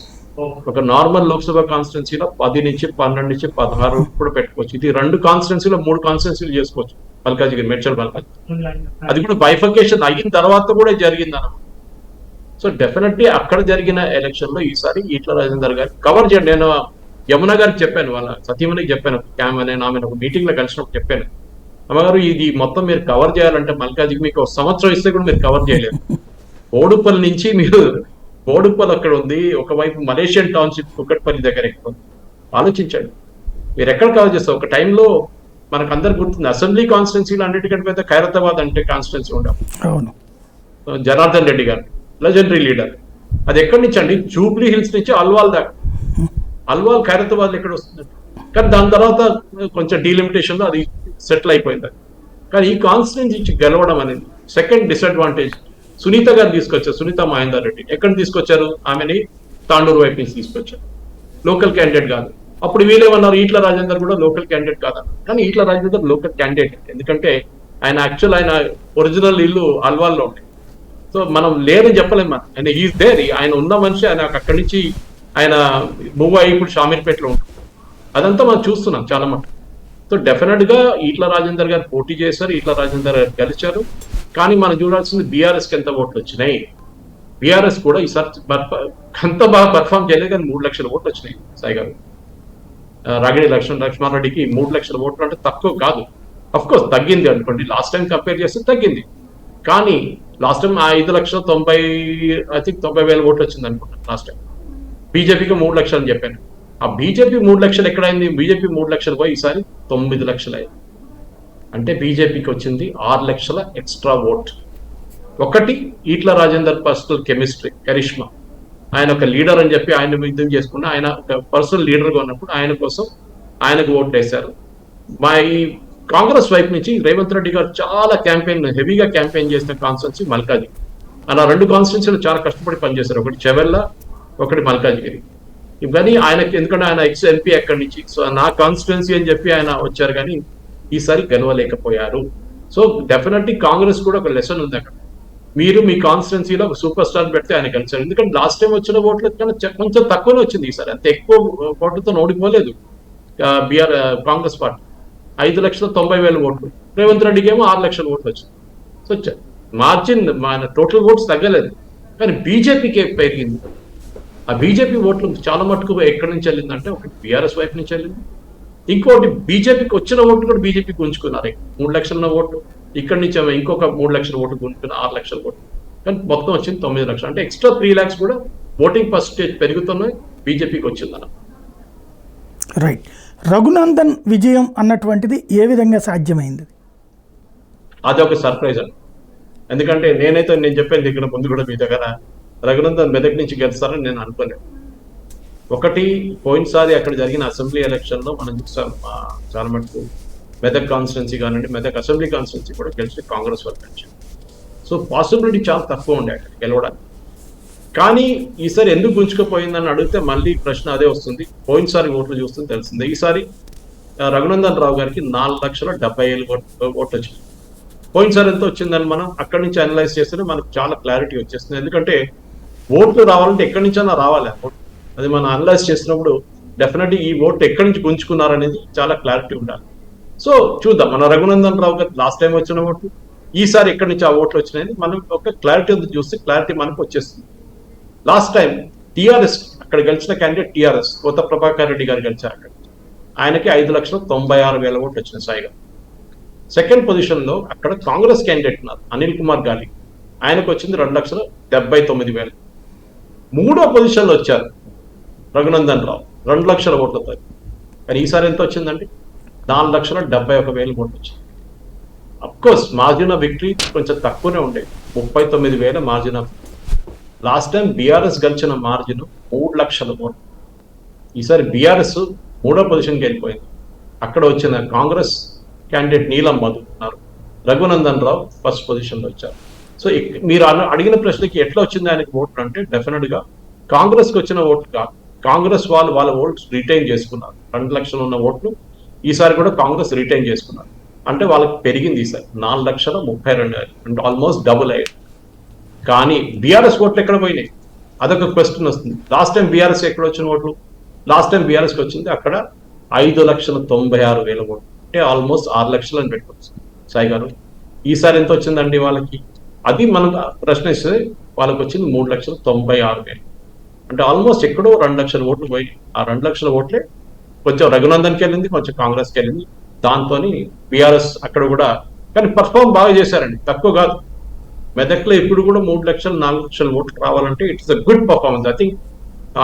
ఒక నార్మల్ లోక్సభ కాన్స్టిట్యున్సీలో 10 నుంచి 12 నుంచి 16 కూడా పెట్టుకోవచ్చు. ఇది 2 కాన్స్టిట్యున్సీలో 3 కాన్స్టిట్యున్సీలు చేసుకోవచ్చు. మల్కాజ్గిరి, మేడ్చల్ మల్కాజ్గిరి, అది కూడా బైఫర్కేషన్ అయిన తర్వాత కూడా జరిగింది అన్నమాట. సో డెఫినెట్లీ అక్కడ జరిగిన ఎలక్షన్ లో ఈసారి ఈట్ల రాజేందర్ గారు కవర్ చేయండి. నేను యమున గారికి చెప్పాను, వాళ్ళ సతీమణికి చెప్పాను, నేను ఆమె ఒక మీటింగ్ లో కలిసినప్పుడు చెప్పాను, అమ్మగారు ఇది మొత్తం మీరు కవర్ చేయాలంటే మల్కాజ్గిరి మీకు 1 సంవత్సరం ఇస్తే కూడా మీరు కవర్ చేయలేరు. బోడుప్పల్ నుంచి మీరు బోడుప్పల్ అక్కడ ఉంది, ఒకవైపు మలేషియన్ టౌన్షిప్ కుక్కట్పల్లి దగ్గర ఎక్కువ. ఆలోచించండి మీరు ఎక్కడ కవర్ చేస్తారు. ఒక టైంలో మనకు అందరు గుర్తుంది, అసెంబ్లీ కాన్స్టిట్యున్సీలో అన్నిటికంటే పెద్ద ఖైరతాబాద్ అంటే కాన్స్టిట్యున్సీ ఉండవు. జనార్దన్ రెడ్డి గారు లెజెండరీ లీడర్. అది ఎక్కడి నుంచి అండి? జూబ్లీ హిల్స్ నుంచి అల్వాల్ దాకా. అల్వాల్ ఖైరతాబాద్ ఎక్కడ వస్తుంది? కానీ దాని తర్వాత కొంచెం డీలిమిటేషన్ లో అది సెటిల్ అయిపోయింది. కానీ ఈ కాన్స్టిట్యున్సీ నుంచి గెలవడం అనేది సెకండ్ డిసడ్వాంటేజ్. సునీత గారు తీసుకొచ్చారు, సునీత మహేందర్ రెడ్డి. ఎక్కడ తీసుకొచ్చారు? ఆమెని తాండూరు వైపు నుంచి తీసుకొచ్చారు, లోకల్ క్యాండిడేట్ కాదు. అప్పుడు వీళ్ళేమన్నారు, ఈట్ల రాజేందర్ కూడా లోకల్ క్యాండిడేట్ కాదన్నారు. కానీ ఈట్ల రాజేందర్ లోకల్ క్యాండిడేట్, ఎందుకంటే ఆయన ఆయన ఒరిజినల్ ఇల్లు అల్వాల్లో ఉంది. సో మనం లేదని చెప్పలేము, మనం ఆయన ఈజ్ దేర్, ఆయన ఉన్న మనిషి. ఆయన అక్కడి నుంచి ఆయన మూవ్ అయ్యి ఇప్పుడు షామీర్పేటలో ఉంటుంది. అదంతా మనం చూస్తున్నాం చాలా మటుకు. సో డెఫినెట్ గా ఈట్ల రాజేందర్ గారు పోటీ చేశారు, ఈట్ల రాజేందర్ గారు గెలిచారు. కానీ మనం చూడాల్సింది బీఆర్ఎస్కి ఎంత ఓట్లు వచ్చినాయి. బీఆర్ఎస్ కూడా ఈసారి అంత బాగా పర్ఫామ్ చేయలేదు, కానీ 3 లక్షల ఓట్లు వచ్చినాయి సాయి గారు. రాగిణి లక్ష్మారెడ్డికి 3 లక్షల ఓట్లు అంటే తక్కువ కాదు. అఫ్ కోర్స్ తగ్గింది అనుకోండి, లాస్ట్ టైం కంపేర్ చేస్తే తగ్గింది. కానీ లాస్ట్ టైం 5,90,000 ఓట్లు వచ్చింది అనుకుంటాను లాస్ట్ టైం. బీజేపీకి 3 లక్షలు అని చెప్పాను. ఆ బీజేపీ 3 లక్షలు ఎక్కడైంది? బీజేపీ 3 లక్షలు పోయి ఈసారి 9 లక్షలు అయింది. అంటే బీజేపీకి వచ్చింది 6 లక్షల ఎక్స్ట్రా ఓట్. ఒకటి, ఈట్ల రాజేందర్ పర్సనల్ కెమిస్ట్రీ, కరిష్మా. ఆయన ఒక లీడర్ అని చెప్పి ఆయన యుద్ధం చేసుకున్న, ఆయన ఒక పర్సనల్ లీడర్గా ఉన్నప్పుడు ఆయన కోసం ఆయనకు ఓట్ వేశారు. మా ఈ కాంగ్రెస్ వైపు నుంచి రేవంత్ రెడ్డి గారు చాలా హెవీగా క్యాంపెయిన్ చేసిన కాన్స్టిట్యున్సీ మల్కాజ్గిరి. అలా 2 కాన్స్టిట్యున్సీలు చాలా కష్టపడి పనిచేశారు, ఒకటి చెవెళ్ళ, ఒకటి మల్కాజ్గిరి. కానీ ఆయనకి, ఎందుకంటే ఆయన ఎక్స్ ఎంపీ అక్కడి నుంచి, సో నా కాన్స్టిట్యున్సీ అని చెప్పి ఆయన వచ్చారు, కానీ ఈసారి గెలవలేకపోయారు. సో డెఫినెట్లీ కాంగ్రెస్ కూడా ఒక లెసన్ ఉంది అక్కడ. మీరు మీ కాన్స్టిట్యున్సీలో ఒక సూపర్ స్టార్ పెడితే ఆయన గెలిచారు. ఎందుకంటే లాస్ట్ టైం వచ్చిన ఓట్ల కన్నా కొంచెం తక్కువనే వచ్చింది ఈసారి, అంత ఎక్కువ ఓట్లతో ఓడిపోలేదు కాంగ్రెస్ పార్టీ. 5,90,000 ఓట్లు. రేవంత్ రెడ్డికి ఏమో 6 లక్షల ఓట్లు వచ్చింది. సో మార్జిన్ మన టోటల్ ఓట్స్ తగ్గలేదు, కానీ బీజేపీకి పెరిగింది. ఆ బీజేపీ ఓట్లు చాలా మటుకు ఎక్కడి నుంచి వెళ్ళిందంటే ఒకటి బీఆర్ఎస్ వైపు నుంచి వెళ్ళింది, ఇంకోటి బీజేపీకి వచ్చిన ఓట్లు కూడా బీజేపీకి ఉంచుకున్నారు. 3 లక్షల ఓట్లు ఇక్కడి నుంచి ఇంకొక 3 లక్షల ఓట్లు గుంజుకున్న 6 లక్షల ఓట్లు, కానీ మొత్తం వచ్చింది 9 లక్షలు. అంటే ఎక్స్ట్రా 3 lakhs కూడా ఓటింగ్ పర్సంటేజ్ పెరుగుతున్నాయి, బీజేపీకి వచ్చిందన్న. రైట్. రఘునందన్ విజయం అన్నటువంటిది ఏ విధంగా సాధ్యమైంది? అది ఒక సర్ప్రైజ్ అండి. ఎందుకంటే నేను చెప్పాను ఇక్కడ ముందు కూడా మీ దగ్గర, రఘునందన్ మెదక్ నుంచి గెలుస్తారని నేను అనుకోలేదు. ఒకటి, పోయినసారి అక్కడ జరిగిన అసెంబ్లీ ఎలక్షన్లో మనం చూసాం, చాలా మటుకు మెదక్ కాన్స్టిట్యున్సీ కానివ్వండి, మెదక్ అసెంబ్లీ కాన్స్టిట్యున్సీ కూడా గెలిచి కాంగ్రెస్ వాళ్ళు గెలిచారు. సో పాసిబిలిటీ చాలా తక్కువ ఉండే అక్కడ గెలవడానికి. కానీ ఈసారి ఎందుకు గుంజుకుపోయిందని అడిగితే మళ్ళీ ప్రశ్న అదే వస్తుంది. పోయినసారి ఓట్లు చూస్తుంది తెలిసిందే. ఈసారి రఘునందన్ రావు గారికి 4,70,000 ఓట్లు వచ్చింది. పోయినసారి ఎంత వచ్చిందని మనం అక్కడి నుంచి అనలైజ్ చేస్తే మనకు చాలా క్లారిటీ వచ్చేస్తుంది. ఎందుకంటే ఓట్లు రావాలంటే ఎక్కడి నుంచైనా రావాలి. అది మనం అనలైజ్ చేసినప్పుడు డెఫినెట్లీ ఈ ఓట్లు ఎక్కడి నుంచి గుంజుకున్నారనేది చాలా క్లారిటీ ఉండాలి. సో చూద్దాం, మన రఘునందన్ రావు గారు లాస్ట్ టైం వచ్చిన ఓట్లు, ఈసారి ఎక్కడి నుంచి ఆ ఓట్లు వచ్చినాయని మనం ఒక క్లారిటీ చూస్తే క్లారిటీ మనకు వచ్చేస్తుంది. లాస్ట్ టైం టీఆర్ఎస్ అక్కడ గెలిచిన క్యాండిడేట్ టీఆర్ఎస్ కొత్త ప్రభాకర్ రెడ్డి గారు గెలిచారు. అక్కడ ఆయనకి 5,96,000 ఓట్లు వచ్చినాయి సాయిగా. సెకండ్ పొజిషన్ లో అక్కడ కాంగ్రెస్ క్యాండిడేట్ ఉన్నారు అనిల్ కుమార్ గాలి, ఆయనకు వచ్చింది 2,79,000. మూడో పొజిషన్ లో వచ్చారు రఘునందన్ రావు 2 లక్షల ఓట్లతో. కానీ ఈసారి ఎంత వచ్చిందండి? 4,71,000 ఓట్లు వచ్చింది. అఫ్కోర్స్ మార్జిన్ ఆఫ్ విక్టరీ కొంచెం తక్కువనే ఉండేది, 39,000 margin of. Last time BRS గెలిచిన మార్జిన్ 3 లక్షల ఓట్లు. ఈసారి బీఆర్ఎస్ మూడో పొజిషన్కి వెళ్ళిపోయింది. అక్కడ వచ్చిన కాంగ్రెస్ క్యాండిడేట్ నీలం మధు ఉన్నారు, రఘునందన్ రావు ఫస్ట్ పొజిషన్లో వచ్చారు. సో మీరు అడిగిన ప్రశ్నకి ఎట్లా వచ్చింది ఆయనకి ఓట్లు అంటే, డెఫినెట్గా కాంగ్రెస్కి వచ్చిన ఓట్లు కాదు, కాంగ్రెస్ వాళ్ళ ఓట్స్ రిటైన్ చేసుకున్నారు. 2 లక్షలు ఉన్న ఓట్లు ఈసారి కూడా కాంగ్రెస్ రిటైన్ చేసుకున్నారు. అంటే వాళ్ళకి పెరిగింది ఈసారి 4,32,000, అంటే ఆల్మోస్ట్ డబుల్ అయ్యారు. కానీ బీఆర్ఎస్ ఓట్లు ఎక్కడ పోయినాయి అదొక క్వశ్చన్ వస్తుంది. లాస్ట్ టైం బీఆర్ఎస్ ఎక్కడ వచ్చిన ఓట్లు? లాస్ట్ టైం బీఆర్ఎస్కి వచ్చింది అక్కడ 5,96,000 ఓట్లు, అంటే ఆల్మోస్ట్ 6 లక్షలు అని పెట్టుకోవచ్చు సాయి గారు. ఈసారి ఎంత వచ్చిందండి వాళ్ళకి? అది మనం ప్రశ్నిస్తే వాళ్ళకి వచ్చింది 3,96,000, అంటే ఆల్మోస్ట్ ఎక్కడో 2 లక్షల ఓట్లు పోయి. ఆ 2 లక్షల ఓట్లే కొంచెం రఘునందన్కి వెళ్ళింది, కొంచెం కాంగ్రెస్కి వెళ్ళింది. దాంతో బీఆర్ఎస్ అక్కడ కూడా కానీ పర్ఫార్మ్ బాగా చేశారండి, తక్కువ కాదు. మెదక్లో ఇప్పుడు కూడా 3 లక్షలు 4 లక్షల ఓట్లు రావాలంటే it's a good performance. I think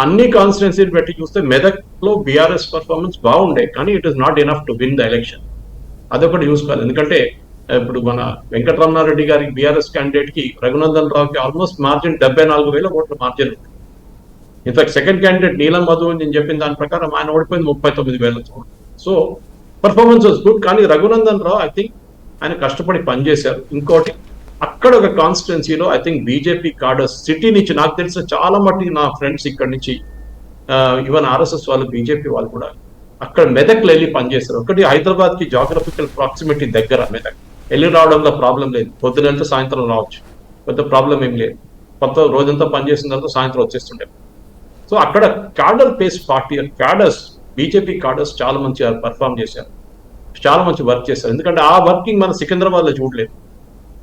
అన్ని కాన్స్టిట్యున్సీలు పెట్టి చూస్తే మెదక్లో బీఆర్ఎస్ పర్ఫార్మెన్స్ బాగుండే, కానీ it is not enough to win the election. అదొకటి చూసుకోవాలి. ఎందుకంటే ఇప్పుడు మన వెంకటరమణారెడ్డి గారి బీఆర్ఎస్ క్యాండిడేట్ కి రఘునందన్ రావుకి ఆల్మోస్ట్ మార్జిన్ 74,000 ఓట్ల మార్జిన్ ఉంది. ఇన్ఫాక్ట్ సెకండ్ క్యాండిడేట్ నీలం మధు నేను చెప్పిన దాని ప్రకారం ఆయన ఓడిపోయింది 39,000. So performance was good. కానీ రఘునందన్ రావు ఐ థింక్ ఆయన కష్టపడి పనిచేశారు. ఇంకోటి అక్కడ ఒక కాన్స్టిట్యున్సీలో ఐ థింక్ బీజేపీ కాడర్స్ సిటీ నుంచి, నాకు తెలిసిన చాలా మట్టి నా ఫ్రెండ్స్ ఇక్కడ నుంచి, ఈవెన్ ఆర్ఎస్ఎస్ వాళ్ళు, బీజేపీ వాళ్ళు కూడా అక్కడ మెదక్లో వెళ్ళి పనిచేస్తారు. ఒకటి హైదరాబాద్ కి జాగ్రఫికల్ ప్రాక్సిమిటీ దగ్గర మెదక్, వెళ్ళి రావడంలో ప్రాబ్లం లేదు. పొద్దున వెళ్తే సాయంత్రం రావచ్చు, పెద్ద ప్రాబ్లం ఏం లేదు. కొత్త రోజంతా పనిచేసిన తర్వాత సాయంత్రం వచ్చేస్తుండే. సో అక్కడ కాడర్ బేస్ పార్టీ కాడర్స్, బీజేపీ కాడర్స్ చాలా మంచిగా పర్ఫామ్ చేశారు, చాలా మంచి వర్క్ చేశారు. ఎందుకంటే ఆ వర్కింగ్ మన సికింద్రాబాద్ లో చూడలేదు.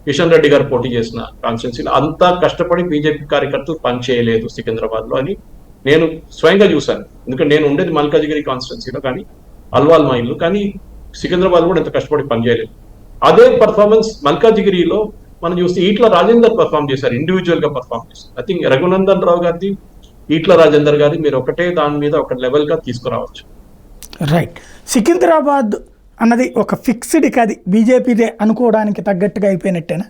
కిషన్ రెడ్డి గారు పోటీ చేసిన కాన్స్టిట్యున్సీలో అంతా కష్టపడి బీజేపీ కార్యకర్తలు పనిచేయలేదు సికింద్రాబాద్ లో అని నేను స్వయంగా చూశాను. ఎందుకంటే నేను ఉండేది మల్కాజిగిరి కాన్స్టిట్యున్సీలో, కానీ అల్వాల్ మా ఇల్లు, కానీ సికింద్రాబాద్ కూడా ఎంత కష్టపడి పనిచేయలేదు. అదే పర్ఫార్మెన్స్ మల్కాజిగిరిలో మనం చూస్తే ఈట్ల రాజేందర్ పర్ఫామ్ చేశారు, ఇండివిజువల్ గా పర్ఫామ్ చేశారు. ఐ థింక్ రఘునందన్ రావు గారిది, ఈట్ల రాజేందర్ గారి మీరు ఒకటే దాని మీద ఒక లెవెల్ గా తీసుకురావచ్చు. రైట్. సికింద్రాబాద్ అన్నది ఒక ఫిక్స్డ్ కాదు, బీజేపీదే అనుకోవడానికి తగ్గట్టుగా అయిపోయినట్టేనా?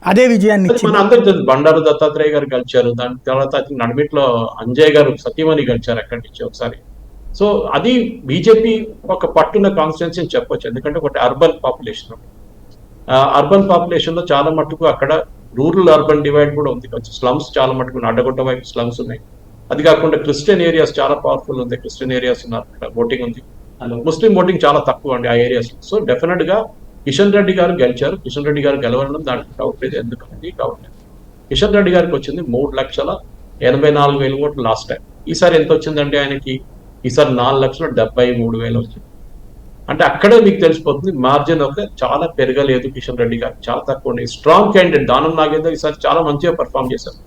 అదే విజయాన్ని మన అందరికి తెలుసు. బండారు దత్తాత్రేయ గారు గెలిచారు, దాని తర్వాత నడిమిట్లో అంజయ్ గారు సతీమణి గెలిచారు అక్కడి నుంచి ఒకసారి. సో అది బీజేపీ ఒక పట్టున్న కాన్స్టిట్యున్సీ అని చెప్పొచ్చు. ఎందుకంటే ఒకటి అర్బన్ పాపులేషన్, అర్బన్ పాపులేషన్ లో చాలా మట్టుకు అక్కడ రూరల్ అర్బన్ డివైడ్ కూడా ఉంది. కొంచెం స్లమ్స్ చాలా మట్టుకు అడ్డగొట్ట వైపు స్లమ్స్ ఉన్నాయి. అది కాకుండా క్రిస్టియన్ ఏరియాస్ చాలా పవర్ఫుల్ ఉంది, క్రిస్టియన్ ఏరియాస్ ఉన్నారు, అక్కడ ఓటింగ్ ఉంది. ముస్లిం ఓటింగ్ చాలా తక్కువ అండి ఆ ఏరియాస్. సో డెఫినెట్ గా కిషన్ రెడ్డి గారు గెలిచారు. కిషన్ రెడ్డి గారు గెలవడం దాంట్లో డౌట్ లేదు. ఎందుకంటే డౌట్ లేదు. కిషన్ రెడ్డి గారికి వచ్చింది 3,84,000 ఓట్లు లాస్ట్ టైం. ఈసారి ఎంత వచ్చిందంటే ఆయనకి? ఈసారి 4,73,000 వచ్చింది. అంటే అక్కడే మీకు తెలిసిపోతుంది మార్జిన్ ఒక చాలా పెరగలేదు కిషన్ రెడ్డి గారు, చాలా తక్కువ ఉంది. స్ట్రాంగ్ క్యాండిడేట్ దానం నాగేందర్ ఈసారి చాలా మంచిగా పర్ఫామ్ చేశారు,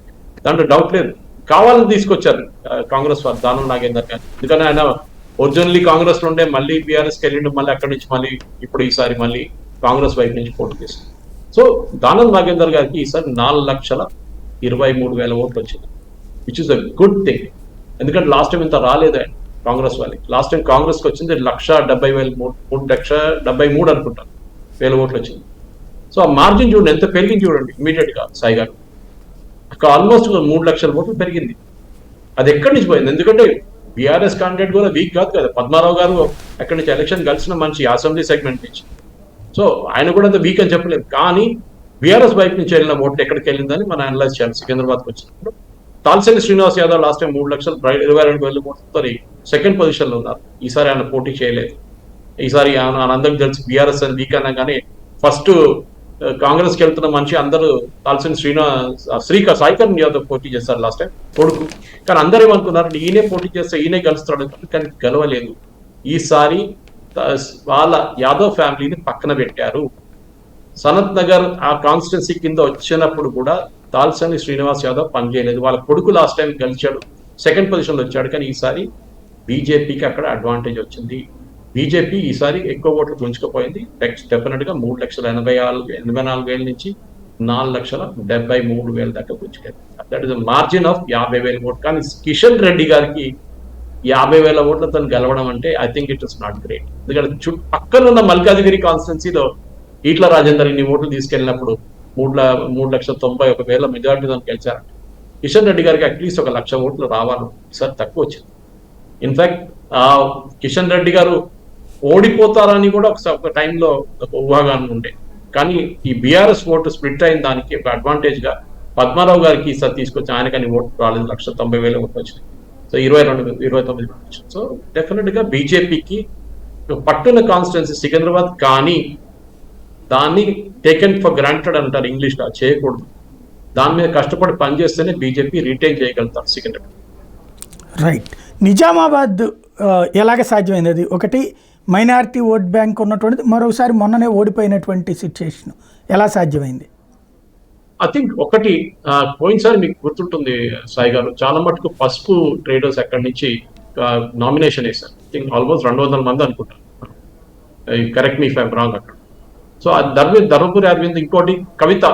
దాంట్లో డౌట్ లేదు. కావాలని తీసుకొచ్చారు కాంగ్రెస్ వారు దానం నాగేందర్ గారు, ఎందుకంటే ఆయన ఒరిజినల్లీ కాంగ్రెస్ లో ఉండే మళ్ళీ బీఆర్ఎస్కి వెళ్ళిండు, మళ్ళీ అక్కడి నుంచి మళ్ళీ ఇప్పుడు ఈసారి మళ్ళీ కాంగ్రెస్ వైపు నుంచి పోటీ చేశారు. సో దానం నాగేందర్ గారికి ఈసారి 4,23,000 ఓట్లు వచ్చింది, which is a good thing. ఎందుకంటే లాస్ట్ టైం ఇంత రాలేదు కాంగ్రెస్ వాళ్ళకి. లాస్ట్ టైం కాంగ్రెస్కి వచ్చింది 1,70,000 అనుకుంటాను వేల ఓట్లు వచ్చింది. సో ఆ మార్జిన్ చూడండి ఎంత పెరిగింది చూడండి ఇమీడియట్ గా సాయి గారు, ఆల్మోస్ట్ 3 లక్షల ఓట్లు పెరిగింది. అది ఎక్కడి నుంచి పోయింది? ఎందుకంటే బీఆర్ఎస్ క్యాండిడేట్ కూడా వీక్ కాదు కదా, పద్మారావు గారు ఎక్కడి నుంచి ఎలక్షన్ కలిసిన మనిషి అసెంబ్లీ సెగ్మెంట్ నుంచి, సో ఆయన కూడా అంత వీక్ అని చెప్పలేదు. కానీ బీఆర్ఎస్ వైపు నుంచి వెళ్ళిన ఓట్లు ఎక్కడికి వెళ్ళిందని మనం అనలైజ్ చేయాలి. సికింద్రాబాద్కి వచ్చినప్పుడు తాల్సెల్లి శ్రీనివాస్ యాదవ్ లాస్ట్ టైం 3,22,000 ఓట్లతో సెకండ్ పొజిషన్ లో ఉన్నారు. ఈసారి ఆయన పోటీ చేయలేదు. ఈసారి అందరికి తెలిసి బీఆర్ఎస్ అని వీక్ అయినా కానీ ఫస్ట్ కాంగ్రెస్ కి వెళ్తున్న మనిషి అందరూ తాల్సెల్లి సాయికరణ్ యాదవ్ పోటీ చేస్తారు లాస్ట్ టైం కొడుకు. కానీ అందరూ ఏమనుకున్నారు ఈయనే పోటీ చేస్తే ఈయనే గెలుస్తాడు, కానీ గెలవలేదు. ఈసారి వాళ్ళ యాదవ్ ఫ్యామిలీని పక్కన పెట్టారు. సనత్ నగర్ ఆ కాన్స్టిట్యున్సీ కింద వచ్చినప్పుడు కూడా తాల్సెల్లి శ్రీనివాస్ యాదవ్ పనిచేయలేదు. వాళ్ళ కొడుకు లాస్ట్ టైం గెలిచాడు, సెకండ్ పొజిషన్ లో వచ్చాడు. కానీ ఈసారి బీజేపీకి అక్కడ అడ్వాంటేజ్ వచ్చింది. బీజేపీ ఈసారి ఎక్కువ ఓట్లు గుంజుకుపోయింది. డెఫినెట్ గా 3,84,000 నుంచి 4,73,000 దాకా గుంజుకెళ్ళింది. దట్ ఇస్ మార్జిన్ ఆఫ్ 50,000 ఓట్లు. కానీ కిషన్ రెడ్డి గారికి 50,000 ఓట్లతో గెలవడం అంటే I think it is not great. ఎందుకంటే పక్కనున్న మల్కాజిగిరి కాన్స్టిట్యున్సీలో ఈట్ల రాజేందర్ ఇన్ని ఓట్లు తీసుకెళ్ళినప్పుడు 3,90,1,000 మెజారిటీతో గెలిచారంట. కిషన్ రెడ్డి గారికి అట్లీస్ట్ 1,00,000 ఓట్లు రావాలి, ఈసారి తక్కువ వచ్చింది. ఇన్ఫాక్ట్ కిషన్ రెడ్డి గారు ఓడిపోతారని కూడా ఒక టైంలో ఒక ఊహాగానం ఉండే. కానీ ఈ బీఆర్ఎస్ ఓటు స్ప్లిట్ అయిన దానికి ఒక అడ్వాంటేజ్ గా పద్మారావు గారికి ఈసారి తీసుకొచ్చి ఆయనకని ఓట్లు రాలేదు, 1,90,000 ఓట్లు వచ్చినాయి. సో 29 వచ్చింది. సో డెఫినెట్ గా బీజేపీకి పట్టున కాన్స్టిట్యున్సీ సికింద్రాబాద్, కానీ దాన్ని టేకెన్ ఫర్ గ్రాంటెడ్ అంటారు ఇంగ్లీష్ లో, చేయకూడదు. దాని మీద కష్టపడి పనిచేస్తేనే బీజేపీ రిటైన్ చేయగలుగుతారు సికింద్రాబాద్. రైట్. నిజామాబాద్ ఎలాగ సాధ్యమైంది? అది ఒకటి మైనారిటీ ఓట్ బ్యాంక్ ఉన్నటువంటిది, మరోసారి మొన్ననే ఓడిపోయినటువంటి సిచ్యుయేషన్ ఎలా సాధ్యమైంది? ఐ థింక్ ఒకటి పోయినసారి మీకు గుర్తుంటుంది సాయి గారు, చాలా మటుకు పసుపు ట్రేడర్స్ అక్కడి నుంచి నామినేషన్ వేశారు. ఐ థింక్ ఆల్మోస్ట్ 200 మంది అనుకుంటారు, correct me if I'm wrong అక్కడ. సో ధర్మపురి అరవింద్, ఇంకోటి కవిత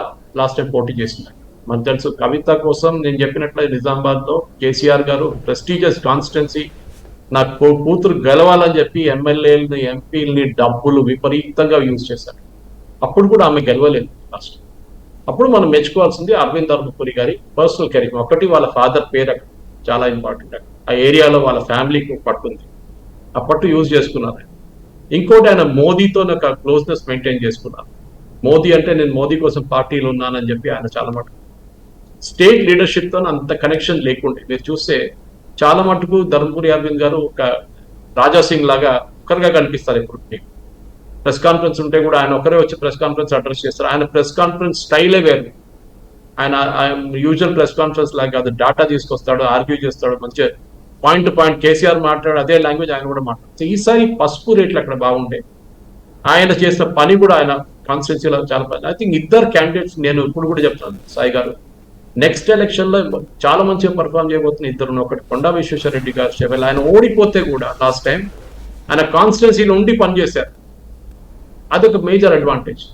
లాస్ట్ టైం పోటీ చేసింది. మనకు తెలుసు కవిత కోసం నేను చెప్పినట్లే నిజామాబాద్ లో కేసీఆర్ గారు ప్రెస్టీజియస్ కాన్స్టిట్యున్సీ, నాకు కూతురు గెలవాలని చెప్పి ఎమ్మెల్యేలని ఎంపీలని డబ్బులు విపరీతంగా యూజ్ చేశారు. అప్పుడు కూడా ఆమె గెలవలేదు లాస్ట్. అప్పుడు మనం మెచ్చుకోవాల్సింది అరవింద్ ధర్మపురి గారి పర్సనల్ కెరీర్. ఒకటి వాళ్ళ ఫాదర్ పేరు అక్కడ చాలా ఇంపార్టెంట్, ఆ ఏరియాలో వాళ్ళ ఫ్యామిలీకి పట్టుంది, ఆ పట్టు యూజ్ చేసుకున్నారు. ఇంకోటి ఆయన మోదీతో ఒక క్లోజ్నెస్ మెయింటైన్ చేసుకున్నారు. మోదీ అంటే నేను మోదీ కోసం పార్టీలో ఉన్నానని చెప్పి ఆయన చాలా మటుకు స్టేట్ లీడర్షిప్ తో అంత కనెక్షన్ లేకుండే. మీరు చూస్తే చాలా మటుకు ధర్మపురి అరవింద్ గారు ఒక రాజాసింగ్ లాగా ఒక్కరిగా కనిపిస్తారు. ఇప్పుడు ప్రెస్ కాన్ఫరెన్స్ ఉంటే కూడా ఆయన ఒకరే వచ్చి ప్రెస్ కాన్ఫరెన్స్ అడ్రస్ చేస్తారు. ఆయన ప్రెస్ కాన్ఫరెన్స్ స్టైలే వేరు. ఆయన యూజువల్ ప్రెస్ కాన్ఫరెన్స్ లాగా కాదు, డాటా తీసుకొస్తాడు, ఆర్గ్యూ చేస్తాడు, మంచిగా పాయింట్ టు పాయింట్. కేసీఆర్ మాట్లాడు అదే లాంగ్వేజ్ ఆయన కూడా మాట్లాడు. ఈసారి పసుపు రేట్లు అక్కడ బాగుంటాయి. ఆయన చేసిన పని కూడా ఆయన కాన్స్టిట్యున్సీలో చాలా పని. ఐ థింక్ ఇద్దరు క్యాండిడేట్స్ నేను ఇప్పుడు కూడా చెప్తాను సాయి గారు, నెక్స్ట్ ఎలక్షన్ లో చాలా మంచిగా పర్ఫామ్ చేయబోతున్న ఇద్దరు. ఒకటి కొండా విశ్వేశ్వరరెడ్డి గారు చెవెల్, ఆయన ఓడిపోతే కూడా లాస్ట్ టైం ఆయన కాన్స్టిట్యున్సీలో ఉండి పనిచేశారు, అదొక మేజర్ అడ్వాంటేజ్.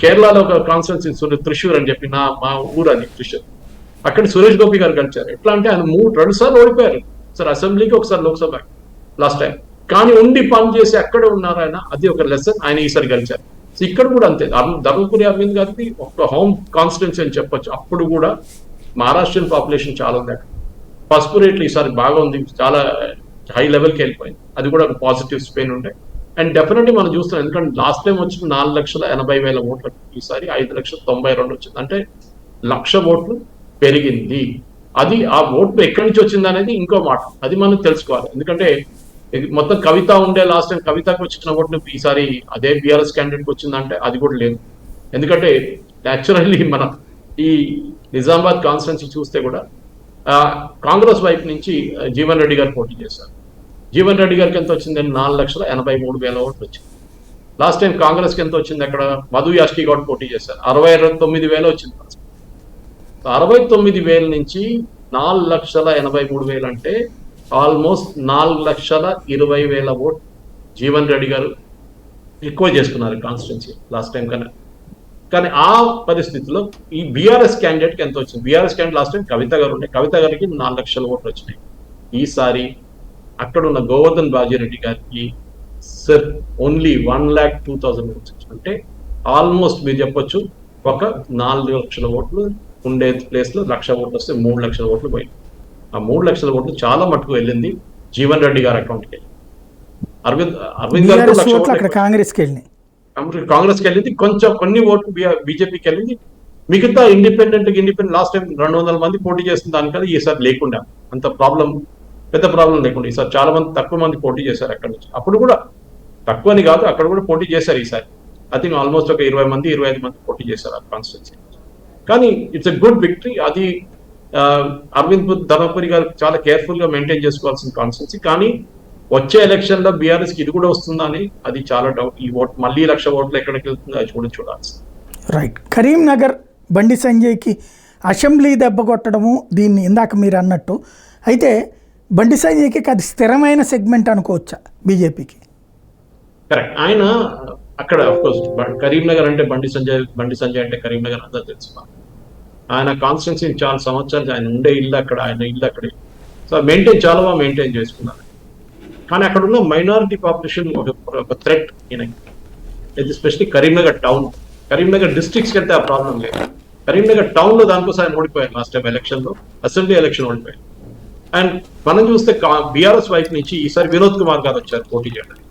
కేరళలో ఒక కాన్స్టిట్యున్సీ త్రిశూర్ అని చెప్పి మా ఊరు అని త్రిశూర్, అక్కడ సురేష్ గోపి గారు గెలిచారు. ఎట్లా అంటే ఆయన 2 సార్లు ఓడిపోయారు, ఒకసారి అసెంబ్లీకి ఒకసారి లోక్సభ లాస్ట్ టైం, కానీ ఉండి పని చేసి అక్కడే ఉన్నారు ఆయన. అది ఒక లెసన్. ఆయన ఈసారి గెలిచారు. సో ఇక్కడ కూడా అంతే. ధర్మపురి అరవింద్ గారికి ఒక హోమ్ కాన్స్టిట్యున్సీ అని చెప్పొచ్చు. అప్పుడు కూడా మహారాష్ట్రన్ పాపులేషన్ చాలా ఉంది అక్కడ. పసుపు రేట్లు ఈసారి బాగా ఉంది, చాలా హై లెవెల్కి వెళ్ళిపోయింది. అది కూడా ఒక పాజిటివ్ స్పెయిన్ ఉండే. అండ్ డెఫినెట్లీ మనం చూస్తున్నాం, ఎందుకంటే లాస్ట్ టైం వచ్చిన 4,80,000 ఓట్లు, ఈసారి 5,92,000 వచ్చింది. అంటే 1,00,000 ఓట్లు పెరిగింది. అది ఆ ఓట్లు ఎక్కడి నుంచి వచ్చింది అనేది ఇంకో మాట, అది మనం తెలుసుకోవాలి. ఎందుకంటే మొత్తం కవిత ఉండే లాస్ట్ టైం కవితకు వచ్చిన ఓట్లు ఈసారి అదే బీఆర్ఎస్ క్యాండిడేట్కి వచ్చిందంటే అది కూడా లేదు. ఎందుకంటే న్యాచురల్లీ మన ఈ నిజామాబాద్ కాన్స్టిట్యున్సీ చూస్తే కూడా కాంగ్రెస్ వైపు నుంచి జీవన్ రెడ్డి గారు పోటీ చేశారు. జీవన్ రెడ్డి గారికి ఎంత వచ్చిందని 4,83,000 ఓట్లు వచ్చింది. లాస్ట్ టైం కాంగ్రెస్ కి ఎంత వచ్చింది? అక్కడ మధు యాష్కి కూడా పోటీ చేశారు, 69,000 వచ్చింది. 69,000 నుంచి 4,83,000 అంటే ఆల్మోస్ట్ 4,20,000 ఓట్ జీవన్ రెడ్డి గారు ఎక్కువ చేసుకున్నారు కాన్స్టిట్యున్సీ లాస్ట్ టైం కన్నా. కానీ ఆ పరిస్థితిలో ఈ బీఆర్ఎస్ క్యాండిడేట్కి ఎంత వచ్చింది? బీఆర్ఎస్ క్యాండిడేట్ లాస్ట్ టైం కవిత గారు ఉండే, కవిత గారికి 4 లక్షల ఓట్లు వచ్చినాయి. ఈసారి అక్కడ ఉన్న గోవర్ధన్ బాజీరెడ్డి గారికి సార్ ఓన్లీ 1,02,000 ఓట్స్ వచ్చినాయి. అంటే ఆల్మోస్ట్ మీరు చెప్పొచ్చు ఒక 4 లక్షల ఓట్లు ఉండే ప్లేస్ లో 1,00,000 ఓట్లు వస్తే 3 లక్షల ఓట్లు పోయింది. ఆ 3 లక్షల ఓట్లు చాలా మట్టుకు వెళ్ళింది జీవన్ రెడ్డి గారి అకౌంట్కి వెళ్ళి. అరవింద్ గారు కాంగ్రెస్కి వెళ్ళింది, కొంచెం కొన్ని ఓట్లు బీజేపీకి వెళ్ళింది. మిగతా ఇండిపెండెంట్ లాస్ట్ టైం 200 మంది పోటీ చేస్తున్న దానికన్నా ఈసారి లేకుండా అంత పెద్ద ప్రాబ్లం లేకుండా ఈసారి చాలా మంది తక్కువ మంది పోటీ చేశారు అక్కడ నుంచి. అప్పుడు కూడా తక్కువ అని కాదు, అక్కడ కూడా పోటీ చేశారు ఈసారి. ఐ థింక్ ఆల్మోస్ట్ ఒక 25 మంది పోటీ చేశారు ఆ కాన్స్టిట్యున్సీ. కానీ ఇట్స్ ఎ గుడ్ విక్టరీ. అది అరవింద్ ధర్మపురి గారు చాలా కేర్ఫుల్ గా మెయింటైన్ చేసుకోవాల్సిన కాన్స్టిట్యున్సీ. కానీ వచ్చే ఎలక్షన్ లో బీఆర్ఎస్ కి ఇది కూడా వస్తుందా అని అది చాలా డౌట్. ఈ ఓట్ మళ్ళీ 1,00,000 ఓట్లు ఎక్కడికి వెళ్తుందో అది కూడా చూడాల్సి. రైట్. కరీంనగర్ బండి సంజయ్కి అసెంబ్లీ దెబ్బ కొట్టడము దీన్ని ఇందాక మీరు అన్నట్టు అయితే బండి సంజయ్కి అది స్థిరమైన సెగ్మెంట్ అనుకోవచ్చా బీజేపీకి? కరెక్ట్. ఆయన అక్కడ అఫ్కోర్స్ కరీంనగర్ అంటే బండి సంజయ్ అంటే కరీంనగర్ అంతా తెలుసు. ఆయన కాన్స్టిట్యున్సీ చాలా సంవత్సరాలు ఆయన ఉండే ఇల్లు అక్కడ, ఆయన ఇల్లు అక్కడే. సో చాలా బాగా మెయింటైన్ చేసుకున్నారు. కానీ అక్కడ ఉన్న మైనారిటీ పాపులేషన్ ఒక థ్రెట్ ఈయనకి, ఎస్పెషలీ కరీంనగర్ టౌన్. కరీంనగర్ డిస్ట్రిక్ట్స్కి వెళ్తే ఆ ప్రాబ్లం లేదు. కరీంనగర్ టౌన్ లో దానికోసం ఆయన ఓడిపోయారు లాస్ట్ టైం ఎలక్షన్ లో, అసెంబ్లీ ఎలక్షన్ ఓడిపోయారు. అండ్ మనం చూస్తే బీఆర్ఎస్ వైపు నుంచి ఈసారి వినోద్ కుమార్ గారు వచ్చారు పోటీ చేయడానికి.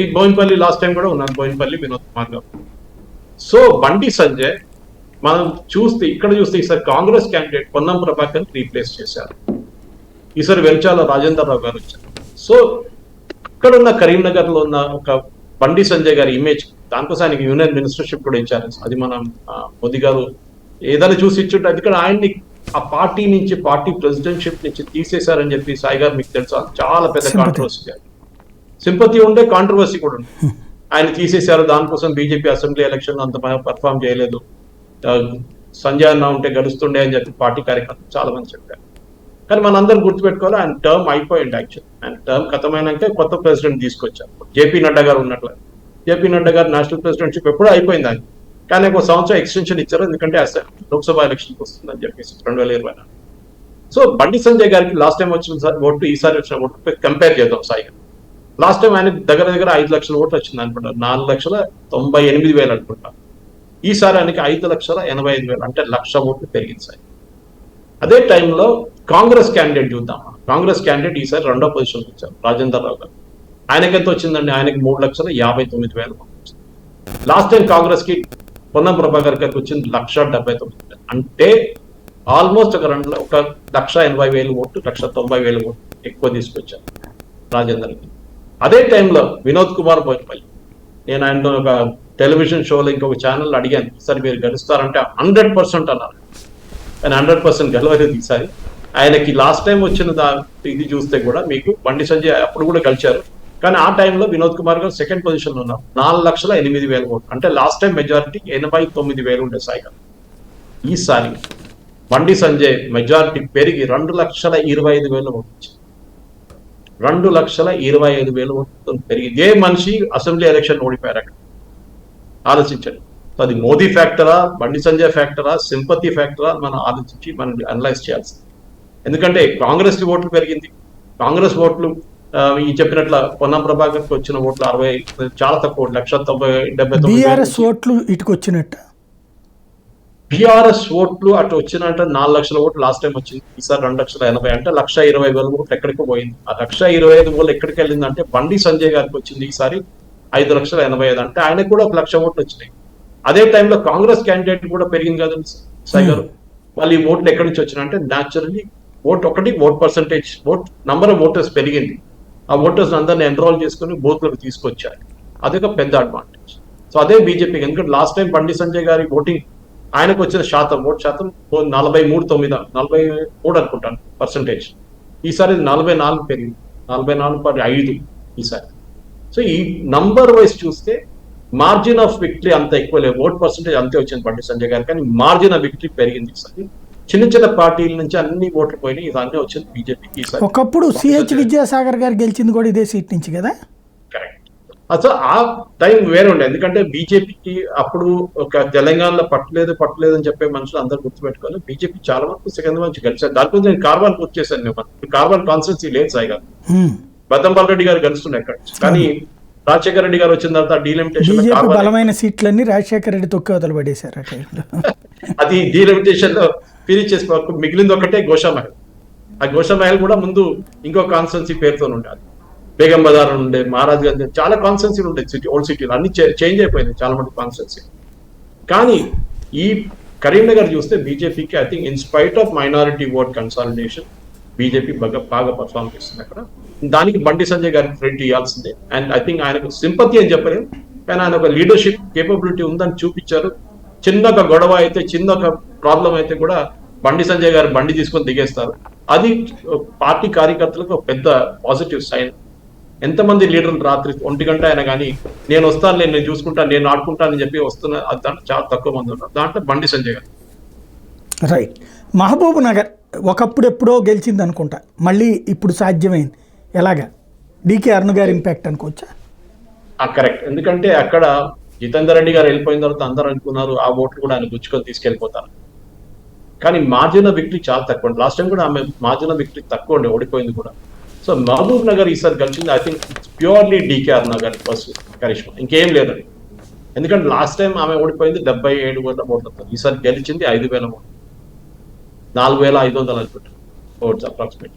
ఈ బోయినపల్లి లాస్ట్ టైం కూడా ఉన్నారు, బోయినపల్లి వినోద్ కుమార్ గారు. సో బండి సంజయ్ మనం ఇక్కడ చూస్తే ఈసారి కాంగ్రెస్ క్యాండిడేట్ పొన్నం ప్రభాకర్ రీప్లేస్ చేశారు. ఈసారి వెల్చాల రాజేందర్ రావు గారు వచ్చారు. సో ఇక్కడ ఉన్న కరీంనగర్ లో ఉన్న ఒక బండి సంజయ్ గారి ఇమేజ్, దానికోసం ఆయనకి యూనియన్ మినిస్టర్షిప్ కూడా ఇచ్చారు. అది మనం మోదీ గారు ఏదైనా చూసి ఇచ్చుంటే, అది కూడా ఆయన్ని ఆ పార్టీ నుంచి, పార్టీ ప్రెసిడెంట్షిప్ నుంచి తీసేశారని చెప్పి సాయి గారు మీకు తెలుసా చాలా పెద్ద కాంట్రవర్సీ. సింపతి ఉండే, కాంట్రవర్సీ కూడా ఉంది. ఆయన తీసేశారు, దానికోసం బీజేపీ అసెంబ్లీ ఎలక్షన్ అంత పర్ఫామ్ చేయలేదు, సంజయ్ అన్న ఉంటే గెలుస్తుండే అని చెప్పి పార్టీ కార్యకర్తలు చాలా మంది చెప్పారు. కానీ మనందరం గుర్తుపెట్టుకోవాలి, ఆయన టర్మ్ అయిపోయింది. యాక్చువల్ ఆయన టర్మ్ ఖతమైనాక కొత్త ప్రెసిడెంట్ తీసుకొచ్చారు, జేపీ నడ్డా గారు ఉన్నట్లు. జేపీ నడ్డా గారు నేషనల్ ప్రెసిడెంట్షిప్ ఎప్పుడూ అయిపోయింది ఆయన, కానీ ఒక సంవత్సరం ఎక్స్టెన్షన్ ఇచ్చారు, ఎందుకంటే లోక్సభ ఎలక్షన్కి వస్తుందని చెప్పేసి 2024. సో బండి సంజయ్ గారికి లాస్ట్ టైం వచ్చిన ఓటు ఈసారి వచ్చిన ఓటు కంపేర్ చేద్దాం సాయి గారు. లాస్ట్ టైం ఆయన దగ్గర 5 లక్షల ఓట్లు వచ్చింది అనుకుంటారు, 4,98,000 అనుకుంటారు. ఈసారి ఆయనకి 5,85,000 అంటే 1,00,000 ఓట్లు పెరిగింది సార్. అదే టైంలో కాంగ్రెస్ క్యాండిడేట్ చూద్దాం. కాంగ్రెస్ క్యాండిడేట్ ఈసారి 2వ పొజిషన్కి వచ్చారు, రాజేందర్ రావు గారు. ఆయనకి ఎంత వచ్చిందండి? ఆయనకి 3,59,000 వచ్చింది. లాస్ట్ టైం కాంగ్రెస్ కి పొన్నం ప్రభాకర్ గారికి వచ్చింది 1,79,000. అంటే ఆల్మోస్ట్ ఒక 1,80,000 ఓట్లు, 1,90,000 ఓట్లు ఎక్కువ తీసుకొచ్చారు రాజేందర్కి. అదే టైంలో వినోద్ కుమార్ బోయినపల్లి, నేను ఆయనతో ఒక టెలివిజన్ షోలో ఇంకొక ఛానల్ అడిగాను, ఈసారి మీరు గెలుస్తారంటే 100% అన్నారు. కానీ 100% గెలవలేదు ఈసారి. ఆయనకి లాస్ట్ టైం వచ్చిన ఇది చూస్తే కూడా మీకు బండి సంజయ్ అప్పుడు కూడా గెలిచారు, కానీ ఆ టైంలో వినోద్ కుమార్ గారు సెకండ్ పొజిషన్ లో ఉన్నారు, 4,08,000 ఓట్లు. అంటే లాస్ట్ టైం మెజారిటీ 89,000 ఉండే సాయి గారు. ఈసారి బండి సంజయ్ మెజారిటీ పెరిగి 2,25,000 ఓట్లు వచ్చింది. 2,25,000 ఓట్లు పెరిగి ఇదే మనిషి అసెంబ్లీ ఎలక్షన్ ఓడిపోయారు అక్కడ. ఆలోచించండి. అది మోదీ ఫ్యాక్టరా, బండి సంజయ్ ఫ్యాక్టరా, సింపతి ఫ్యాక్టరా, మనం ఆలోచించి మనం అనలైజ్ చేయాల్సింది. ఎందుకంటే కాంగ్రెస్ కి ఓట్లు పెరిగింది, కాంగ్రెస్ ఓట్లు ఈ చెప్పినట్ల పొన్నం ప్రభాకర్కి వచ్చిన ఓట్లు 60 చాలా తక్కువ, 1,79,000. బీఆర్ఎస్ ఓట్లు ఇటుకు వచ్చినట్టు, బీఆర్ఎస్ ఓట్లు అటు వచ్చినట్టు 4 లక్షల ఓట్లు లాస్ట్ టైం వచ్చింది, ఈసారి 2,80,000. అంటే 1,20,000 ఓట్లు ఎక్కడికి పోయింది. ఆ 1,25,000 ఎక్కడికి వెళ్ళిందంటే బండి సంజయ్ గారికి వచ్చింది ఈసారి 5,80,000. అంటే ఆయనకు కూడా 1,00,000 ఓట్లు వచ్చినాయి. అదే టైంలో కాంగ్రెస్ క్యాండిడేట్ కూడా పెరిగింది కదా సాయి గారు. వాళ్ళు ఈ ఓట్లు ఎక్కడి నుంచి వచ్చినాయంటే naturally vote percentage, number of voters పెరిగింది. ఆ ఓటర్స్ అందరిని ఎన్రోల్ చేసుకుని బూత్లకు తీసుకొచ్చారు. అదొక పెద్ద అడ్వాంటేజ్. సో అదే బీజేపీకి, ఎందుకంటే లాస్ట్ టైం బండి సంజయ్ గారి ఓటింగ్, ఆయనకు వచ్చిన ఓట్ శాతం 43 అనుకుంటాను పర్సంటేజ్. ఈసారి 44 పెరిగింది, 44.5 ఈసారి. సో ఈ నంబర్ వైజ్ చూస్తే మార్జిన్ ఆఫ్ విక్టరీ అంత ఎక్కువ లేదు, ఓట్ పర్సెంటేజ్ అంతే వచ్చింది బండి సంజయ్ గారు, కానీ మార్జిన్ ఆఫ్ విక్టరీ పెరిగింది ఈసారి. చిన్న చిన్న పార్టీల నుంచి అన్ని ఓట్లు పోయినాయి, ఇదన్నీ వచ్చింది బీజేపీకి ఈసారి. ఒకప్పుడు సిహెచ్ విద్యాసాగర్ గారు గెలిచింది కూడా ఇదే సీట్ నుంచి కదా. కరెక్ట్. అసలు ఆ టైం వేరే ఉండే, ఎందుకంటే బీజేపీకి అప్పుడు ఒక తెలంగాణలో పట్టలేదు అని చెప్పే మనుషులు అందరూ గుర్తుపెట్టుకోవాలి. బీజేపీ చాలా వరకు సెకండ్ నుంచి గెలిచారు. దానిపై నేను కార్వాల్ పూర్తి చేశాను. మేము కార్వాల్ కాన్స్టిట్యున్సీ లేదు సాయిగా, బతంపాల్ రెడ్డి గారు గెలుస్తున్నాయి అక్కడ, కానీ రాజశేఖర రెడ్డి గారు వచ్చిన తర్వాత డీలిమిటేషన్ బలమైన సీట్లన్నీ రాజశేఖర రెడ్డి తొక్కి వదలు పడేశారు. అది డీలిమిటేషన్ లో ఫినిష్ చేసి మిగిలింది ఒకటే గోషామహల్. ఆ గోషామహల్ కూడా ముందు ఇంకో కాన్స్టిట్యున్సీ పేరుతో ఉండాలి, బేగం బజార్ ఉండే, మహారాజ్ గంజ్, చాలా కాన్స్టిట్యున్సీలు ఉండే సిటీ, ఓల్డ్ సిటీలు అన్ని చేంజ్ అయిపోయింది చాలా మంది కాన్స్టిట్యున్సీ. కానీ ఈ కరీంనగర్ చూస్తే బీజేపీకి I think in spite of minority vote consolidation BJP బాగా పర్ఫార్మ్ చేస్తుంది అక్కడ. దానికి బండి సంజయ్ గారికి క్రెడిట్ ఇవ్వాల్సిందే. అండ్ ఐ థింక్ ఆయనకు సింపతి అని చెప్పలేము, కానీ ఆయన ఒక లీడర్షిప్ కేపబిలిటీ ఉందని చూపించారు. చిన్న ఒక గొడవ అయితే, చిన్న ఒక ప్రాబ్లం అయితే కూడా బండి సంజయ్ గారు బండి తీసుకొని దిగేస్తారు. అది పార్టీ కార్యకర్తలకు ఒక పెద్ద పాజిటివ్ సైన్. ఎంతమంది లీడర్లు రాత్రి 1 గంట అయినా కానీ నేను వస్తాను, నేను చూసుకుంటాను, నేను ఆడుకుంటానని చెప్పి వస్తున్నా, దాంట్లో చాలా తక్కువ మంది ఉన్నారు. దాంట్లో బండి సంజయ్ గారు. రైట్. మహబూబ్ నగర్ ఒకప్పుడు ఎప్పుడో గెలిచింది అనుకుంటా, మళ్ళీ ఇప్పుడు సాధ్యమైంది. ఎలాగా? డికే అరుణ్ గారి ఇంపాక్ట్ అనుకోవచ్చా? కరెక్ట్. ఎందుకంటే అక్కడ జితేందర్ రెడ్డి గారు వెళ్ళిపోయిన తర్వాత అందరూ అనుకున్నారు ఆ ఓట్లు కూడా ఆయన గుచ్చుకొని తీసుకెళ్ళిపోతారు, కానీ మార్జిన్ ఆఫ్ విక్టరీ చాలా తక్కువ. లాస్ట్ టైం కూడా ఆమె మార్జిన్ ఆఫ్ విక్టరీ తక్కువ ఉండే, ఓడిపోయింది కూడా. సో మహబూబ్ నగర్ ఈసారి గెలిచింది I think purely DK Arun గారి ఫస్ట్ కరిష్మా, ఇంకేం లేదండి. ఎందుకంటే లాస్ట్ టైం ఆమె ఓడిపోయింది 77,000 ఓట్లతో, ఈసారి గెలిచింది 5,000 ఓట్లు, 4,500 అనుకుంటారు ఓట్స్ అప్రాక్సిమేట్.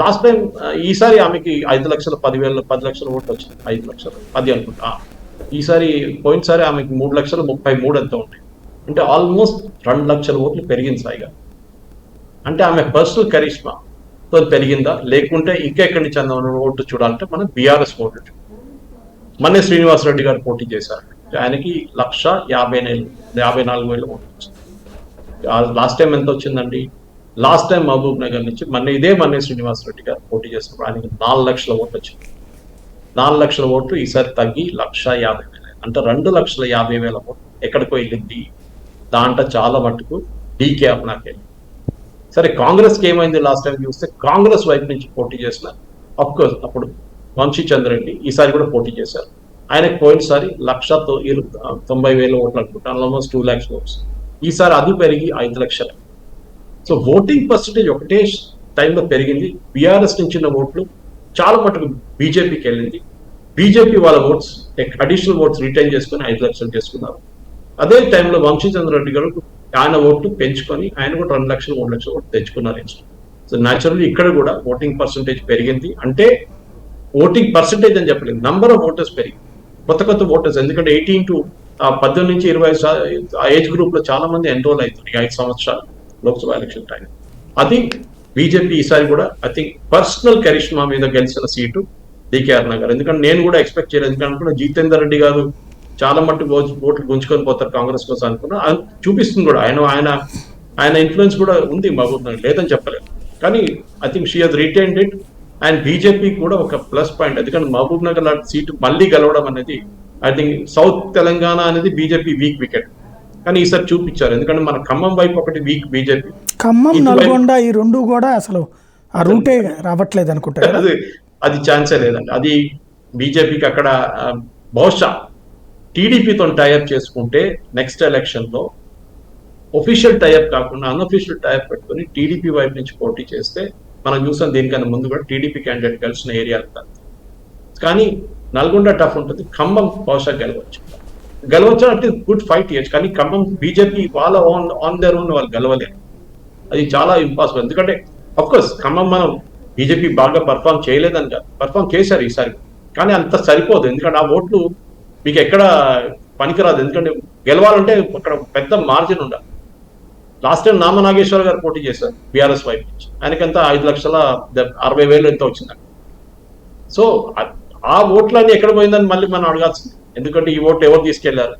లాస్ట్ టైం ఈసారి ఆమెకి 5 లక్షల 10 లక్షల ఓట్లు వచ్చింది, 5 లక్షల 10 అనుకుంటా. ఈసారి పోయినసారి ఆమెకి 3,33,000 ఎంతో ఉంటాయి, అంటే ఆల్మోస్ట్ 2 లక్షల ఓట్లు పెరిగింది సాయిగా. అంటే ఆమె పర్సనల్ కరిష్మా తో పెరిగిందా, లేకుంటే ఇంకా ఎక్కడి నుంచి అందామన్న ఓట్లు చూడాలంటే మనం బీఆర్ఎస్ ఓట్లు. మన్నే శ్రీనివాసరెడ్డి గారు పోటీ చేశారు, ఆయనకి 1,54,000 ఓట్లు వచ్చింది. లాస్ట్ టైం ఎంత వచ్చిందండి? లాస్ట్ టైం మహబూబ్ నగర్ నుంచి మన్నే శ్రీనివాసరెడ్డి గారు పోటీ చేసినప్పుడు ఆయనకి 4 లక్షల ఓట్లు వచ్చింది. 4 లక్షల ఓట్లు ఈసారి తగ్గి 1,50,000, అంటే 2,50,000 ఓట్లు ఎక్కడికో వెళ్ళింది. దాంట్లో చాలా మటుకు డీకే అరుణ్కి వెళ్ళింది. సరే, కాంగ్రెస్కి ఏమైంది లాస్ట్ టైం చూస్తే? కాంగ్రెస్ వైపు నుంచి పోటీ చేసిన అఫ్కోర్స్ అప్పుడు వంశీచంద్రెడ్డి ఈసారి కూడా పోటీ చేశారు. ఆయనకు పోయినసారి 1,90,000 ఓట్లు అనుకుంటాను, ఆల్మోస్ట్ 2 lakhs ఓట్స్. ఈసారి అది పెరిగి 5 లక్షలు. సో ఓటింగ్ పర్సెంటేజ్ ఒకటే టైంలో పెరిగింది. బీఆర్ఎస్ నుంచి ఓట్లు చాలా మటుకు బీజేపీకి వెళ్ళింది. బీజేపీ వాళ్ళ ఓట్స్ అడిషనల్ ఓట్స్ రిటైన్ చేసుకుని 5 లక్షలు చేసుకున్నారు. అదే టైంలో వంశీచంద్రెడ్డి గారు ఆయన ఓట్లు పెంచుకొని ఆయన కూడా 2 లక్షలు 3 లక్షల ఓట్లు తెచ్చుకున్నారు. సో న్యాచురల్లీ ఇక్కడ కూడా ఓటింగ్ పర్సెంటేజ్ పెరిగింది. అంటే ఓటింగ్ పర్సెంటేజ్ అని చెప్పలేదు, నంబర్ ఆఫ్ ఓటర్స్ పెరిగింది, కొత్త ఓటర్స్. ఎందుకంటే 18 to 18 నుంచి 20 ఏజ్ గ్రూప్ లో చాలా మంది ఎన్రోల్ అవుతుంది 5 సంవత్సరాలు లోక్సభ ఎలక్షన్ టైం. అది బీజేపీ ఈసారి కూడా ఐ థింక్ పర్సనల్ కరిష్మా మీద గెలిచిన సీటు డీకే అరుణ్ గారు. ఎందుకంటే నేను కూడా ఎక్స్పెక్ట్ చేయలేదు, ఎందుకంటే జితేందర్ రెడ్డి గారు చాలా మట్టుకు ఓట్లు గుంజుకొని పోతారు కాంగ్రెస్ కోసం అనుకున్నా. చూపిస్తుంది కూడా ఆయన ఇన్ఫ్లుయెన్స్ కూడా ఉంది మహబూబ్ నగర్, లేదని చెప్పలేదు. కానీ I think she has retained it. And BJP కూడా ఒక ప్లస్ పాయింట్, ఎందుకంటే మహబూబ్ నగర్ లాంటి సీటు మళ్ళీ గెలవడం అనేది ఐ థింక్ సౌత్ తెలంగాణ అనేది బీజేపీ వీక్ వికెట్, కానీ ఈసారి చూపించారు. ఎందుకంటే మన ఖమ్మం వైపు ఒకటి వీక్ బీజేపీ, ఖమ్మం నల్గొండ ఈ రెండు కూడా అసలు ఆ రూటే రావట్లేదు అనుకుంటా. అది ఛాన్సే లేదండి. అది బీజేపీకి అక్కడ బహుశా టీడీపీతో టైఅప్ చేసుకుంటే నెక్స్ట్ ఎలక్షన్ లో ఒఫీషియల్ టైఅప్ కాకుండా అన్అఫీషియల్ టైఅప్ పెట్టుకుని టీడీపీ వైపు నుంచి పోటీ చేస్తే మనం చూసాం. దీనికన్నా ముందు కూడా టీడీపీ క్యాండిడేట్ కలిసిన ఏరియాలు కాదు, కానీ నల్గొండ టఫ్ ఉంటుంది. ఖమ్మం బహుశా గెలవచ్చు అంటే గుడ్ ఫైట్ చేయొచ్చు, కానీ ఖమ్మం బీజేపీ వాళ్ళ ఆన్ దేర్ ఓన్ వాళ్ళు గెలవలేరు. అది చాలా ఇంపాసిబుల్. ఎందుకంటే అఫ్కోర్స్ ఖమ్మం మనం బీజేపీ బాగా పర్ఫామ్ చేయలేదని కాదు, పర్ఫామ్ చేశారు ఈసారి, కానీ అంత సరిపోదు. ఎందుకంటే ఆ ఓట్లు మీకు ఎక్కడ పనికిరాదు. ఎందుకంటే గెలవాలంటే అక్కడ పెద్ద మార్జిన్ ఉండాలి. లాస్ట్ టైం నామ నాగేశ్వర గారు పోటీ చేశారు బీఆర్ఎస్ వైపు నుంచి, ఆయనకంతా 5,60,000 ఎంతో వచ్చిందండి. సో ఆ ఓట్లన్నీ ఎక్కడ పోయిందని మళ్ళీ మనం అడగాల్సింది, ఎందుకంటే ఈ ఓట్లు ఎవరు తీసుకెళ్లారు,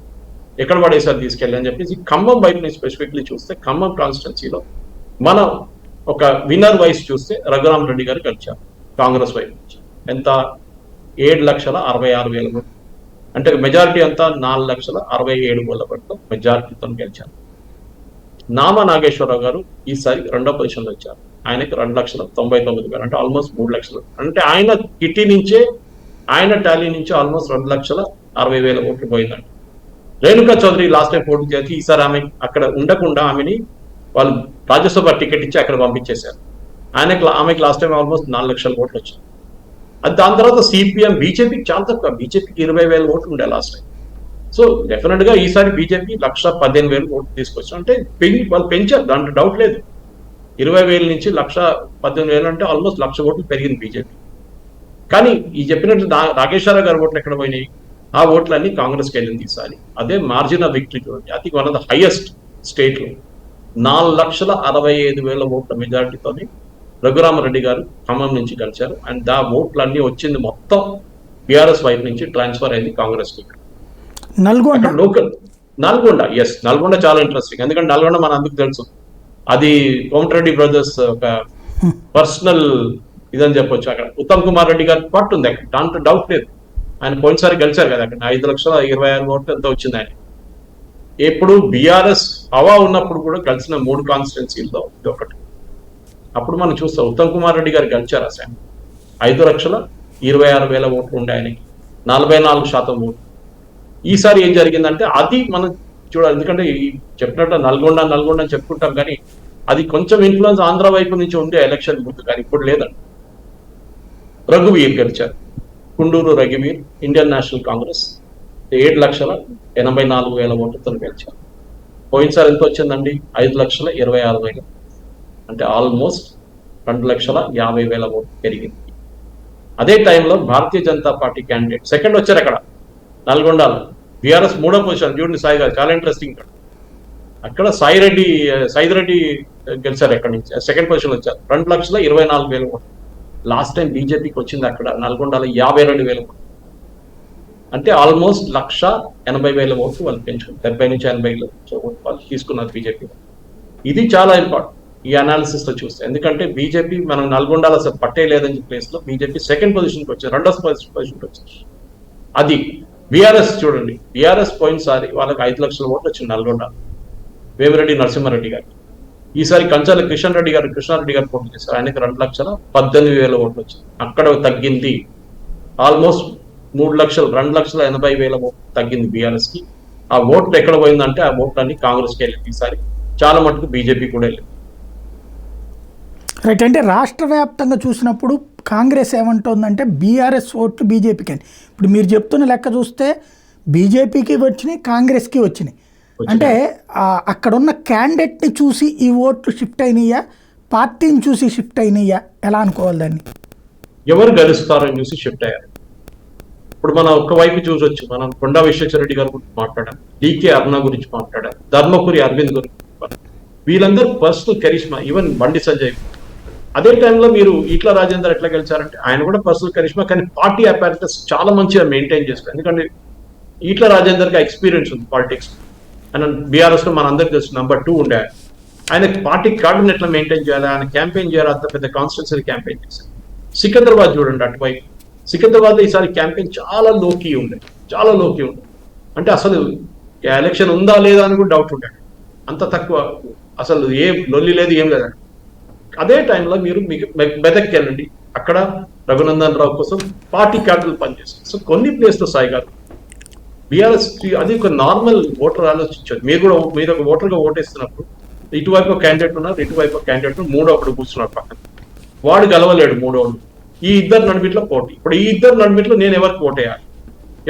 ఎక్కడ పడేసారు తీసుకెళ్ళి అని చెప్పేసి. ఖమ్మం వైపు నుంచి స్పెసిఫిక్లీ చూస్తే ఖమ్మం కాన్స్టిట్యున్సీలో మనం ఒక విన్నర్ వైస్ చూస్తే రఘురామ్ రెడ్డి గారు గెలిచారు కాంగ్రెస్ వైపు నుంచి. ఎంత? 7,66,000 ఓట్లు. అంటే మెజారిటీ అంతా 4,67,000 మెజారిటీతో గెలిచారు. నామా నాగేశ్వరరావు గారు ఈసారి రెండో పొజిషన్లో వచ్చారు. ఆయనకి 2,99,000 అంటే ఆల్మోస్ట్ 3 లక్షలు. అంటే ఆయన కిటీ నుంచే ఆయన టాలీ నుంచి ఆల్మోస్ట్ 2,60,000 ఓట్లు పోయిందండి. రేణుకా చౌదరి లాస్ట్ టైం పోటీ చేసి ఈసారి ఆమె అక్కడ ఉండకుండా ఆమెని వాళ్ళు రాజ్యసభ టికెట్ ఇచ్చి అక్కడ పంపించేశారు. ఆమెకి లాస్ట్ టైం ఆల్మోస్ట్ 4 లక్షల ఓట్లు వచ్చాయి. అది దాని తర్వాత సిపిఎం, బీజేపీకి చాలా తక్కువ, బీజేపీకి 20,000 ఓట్లు ఉండే లాస్ట్ టైం. సో డెఫినెట్ గా ఈసారి బీజేపీ 1,15,000 ఓట్లు తీసుకొచ్చారు. అంటే వాళ్ళు పెంచారు, దాంట్లో డౌట్ లేదు. 20,000 నుంచి 1,18,000 అంటే ఆల్మోస్ట్ 1,00,000 ఓట్లు పెరిగింది బీజేపీ. కానీ ఈ చెప్పినట్టు నాగేశ్వరరావు గారి ఓట్లు ఎక్కడ పోయినాయి? ఆ ఓట్లన్నీ కాంగ్రెస్కి వెళ్ళింది ఈసారి. అదే మార్జిన్ ఆఫ్ విక్టరీ చూడండి, అది వన్ ఆఫ్ ద హైయెస్ట్ స్టేట్లో 4,65,000 ఓట్ల మెజారిటీతోని రఘురామరెడ్డి గారు ఖమ్మం నుంచి గెలిచారు. అండ్ ఆ ఓట్లన్నీ వచ్చింది మొత్తం బీఆర్ఎస్ వైపు నుంచి ట్రాన్స్ఫర్ అయింది కాంగ్రెస్ కి. నల్గొండ, ఎస్, నల్గొండ చాలా ఇంట్రెస్టింగ్. ఎందుకంటే నల్గొండ మన అందుకు తెలుసు, అది కోమటిరెడ్డి బ్రదర్స్ ఒక పర్సనల్ ఇదని చెప్పొచ్చు. అక్కడ ఉత్తమ్ కుమార్ రెడ్డి గారి పట్టు ఉంది అక్కడ, దాంట్లో డౌట్ లేదు. ఆయన పోయినసారి గెలిచారు కదా అక్కడ, 5,26,000 ఓట్లు ఎంత వచ్చింది ఆయన. ఎప్పుడు బీఆర్ఎస్ హవా ఉన్నప్పుడు కూడా కలిసిన 3 కాన్స్టిట్యున్సీల్లో ఇది ఒకటి. అప్పుడు మనం చూస్తాం ఉత్తమ్ కుమార్ రెడ్డి గారు గెలిచారు అసలు 5,26,000 ఓట్లు ఉండే ఆయనకి, 44% ఓట్లు. ఈసారి ఏం జరిగిందంటే అది మనం చూడాలి. ఎందుకంటే చెప్పినట్టు నల్గొండ అని చెప్పుకుంటాం, కానీ అది కొంచెం ఇన్ఫ్లుయెన్స్ ఆంధ్ర వైపు నుంచి ఉండే ఎలక్షన్ ముందు, కానీ ఇప్పుడు లేదండి. రఘువీర్ గెలిచారు, కుండూరు రఘువీర్, ఇండియన్ నేషనల్ కాంగ్రెస్ 7,84,000 ఓట్లతో గెలిచారు. పోయినసారి ఎంత వచ్చిందండి? 5,26,000, అంటే ఆల్మోస్ట్ 2,50,000 ఓట్లు పెరిగింది. అదే టైంలో Bharatiya Janata party candidate second వచ్చారు అక్కడ నల్గొండలో. బీఆర్ఎస్ 3వ పొజిషన్ చూడండి, సాయి గారు, చాలా ఇంట్రెస్టింగ్. అక్కడ సైదిరెడ్డి గెలిచారు, ఎక్కడి నుంచి సెకండ్ పొజిషన్ వచ్చారు, 2,24,000 ఓట్లు. లాస్ట్ టైం బీజేపీకి వచ్చింది అక్కడ నల్గొండలో 52,000 ఓట్లు. అంటే ఆల్మోస్ట్ 1,80,000 ఓట్లు వాళ్ళు పెంచుకున్నారు, 70 నుంచి 80 వాళ్ళు తీసుకున్నారు బీజేపీ. ఇది చాలా ఇంపార్టెంట్ ఈ అనాలిసిస్ తో చూస్తే. ఎందుకంటే బీజేపీ మనం నల్గొండలో అసలు పట్టేయలేదని ప్లేస్ లో బీజేపీ సెకండ్ పొజిషన్కి వచ్చారు, రెండో పొజిషన్కి వచ్చారు. అది బీఆర్ఎస్ చూడండి, బీఆర్ఎస్ పోయినసారి వాళ్ళకి 5 లక్షల ఓట్లు వచ్చింది నల్గొండ, వేమిరెడ్డి నరసింహారెడ్డి గారు. ఈసారి కంచాల కృష్ణారెడ్డి గారు పోటీ చేశారు, ఆయనకి 2,18,000 ఓట్లు వచ్చింది. అక్కడ తగ్గింది ఆల్మోస్ట్ 2,80,000 ఓట్లు తగ్గింది బీఆర్ఎస్ కి. ఆ ఓట్లు ఎక్కడ పోయిందంటే ఆ ఓట్లన్నీ కాంగ్రెస్కి వెళ్ళింది. ఈసారి చాలా మటుకు బీజేపీ కూడా వెళ్ళింది. రైట్. అంటే రాష్ట్ర వ్యాప్తంగా చూసినప్పుడు కాంగ్రెస్ ఏమంటుందంటే బీఆర్ఎస్ ఓట్లు బీజేపీకి అని. ఇప్పుడు మీరు చెప్తున్న లెక్క చూస్తే బీజేపీకి వచ్చినాయి, కాంగ్రెస్కి వచ్చినాయి. అంటే అక్కడున్న క్యాండిడేట్ని చూసి ఈ ఓట్లు షిఫ్ట్ అయినాయా, పార్టీని చూసి షిఫ్ట్ అయినాయా, ఎలా అనుకోవాలి దాన్ని? ఎవరు గెలుస్తారని చూసి షిఫ్ట్ అయ్యారు. ఇప్పుడు మనం ఒక్కవైపు చూసొచ్చు, మనం కొండా విశ్వేశ్వరరెడ్డి గారి గురించి మాట్లాడాం, డీకే అరుణ గురించి మాట్లాడాం, ధర్మపురి అరవింద్ గురించి, వీళ్ళందరూ పర్సనల్ కరిష్మా. ఈవెన్ బండి సంజయ్. అదే టైంలో మీరు ఈట్ల రాజేందర్ ఎట్లా గెలిచారంటే ఆయన కూడా పర్సనల్ కరిష్మా, కానీ పార్టీ అపారటస్ చాలా మంచిగా మెయింటైన్ చేస్తారు. ఎందుకంటే ఈట్ల రాజేందర్కి ఎక్స్పీరియన్స్ ఉంది పాలిటిక్స్. ఆయన బీఆర్ఎస్ లో మన అందరికి తెలుసు నెంబర్ 2 ఉండే ఆయన పార్టీ కార్డుని ఎట్లా మెయింటైన్ చేయాలి, ఆయన క్యాంపెయిన్ చేయాలి, అంత పెద్ద కాన్స్టిట్యున్సీ క్యాంపెయిన్ చేశారు. సికింద్రాబాద్ చూడండి, అటువైపు సికింద్రాబాద్ ఈసారి క్యాంపెయిన్ చాలా లోకీ ఉండే. అంటే అసలు ఎలక్షన్ ఉందా లేదా అని కూడా డౌట్ ఉండే, అంత తక్కువ, అసలు ఏం లొల్లి లేదు, ఏం లేదండి. అదే టైంలో మీరు మెదక్కి వెళ్ళండి, అక్కడ రఘునందన్ రావు కోసం పార్టీ క్యాపిటల్ పనిచేస్తారు. సో కొన్ని ప్లేస్లో సాయి గారు బీఆర్ఎస్ అది ఒక నార్మల్ ఓటర్ ఆలోచించారు. మీరు ఒక ఓటర్గా ఓటేస్తున్నప్పుడు ఇటువైపు ఒక క్యాండిడేట్ ఉన్నారు, ఇటువైపు ఒక క్యాండిడేట్, మూడో ఒకడు కూర్చున్నారు పక్కన, వాడు గెలవలేడు, మూడోడు. ఈ ఇద్దరు నడిమిట్లో పోటీ. ఇప్పుడు ఈ ఇద్దరు నడిమిట్లో నేను ఎవరికి ఓటేయాలి,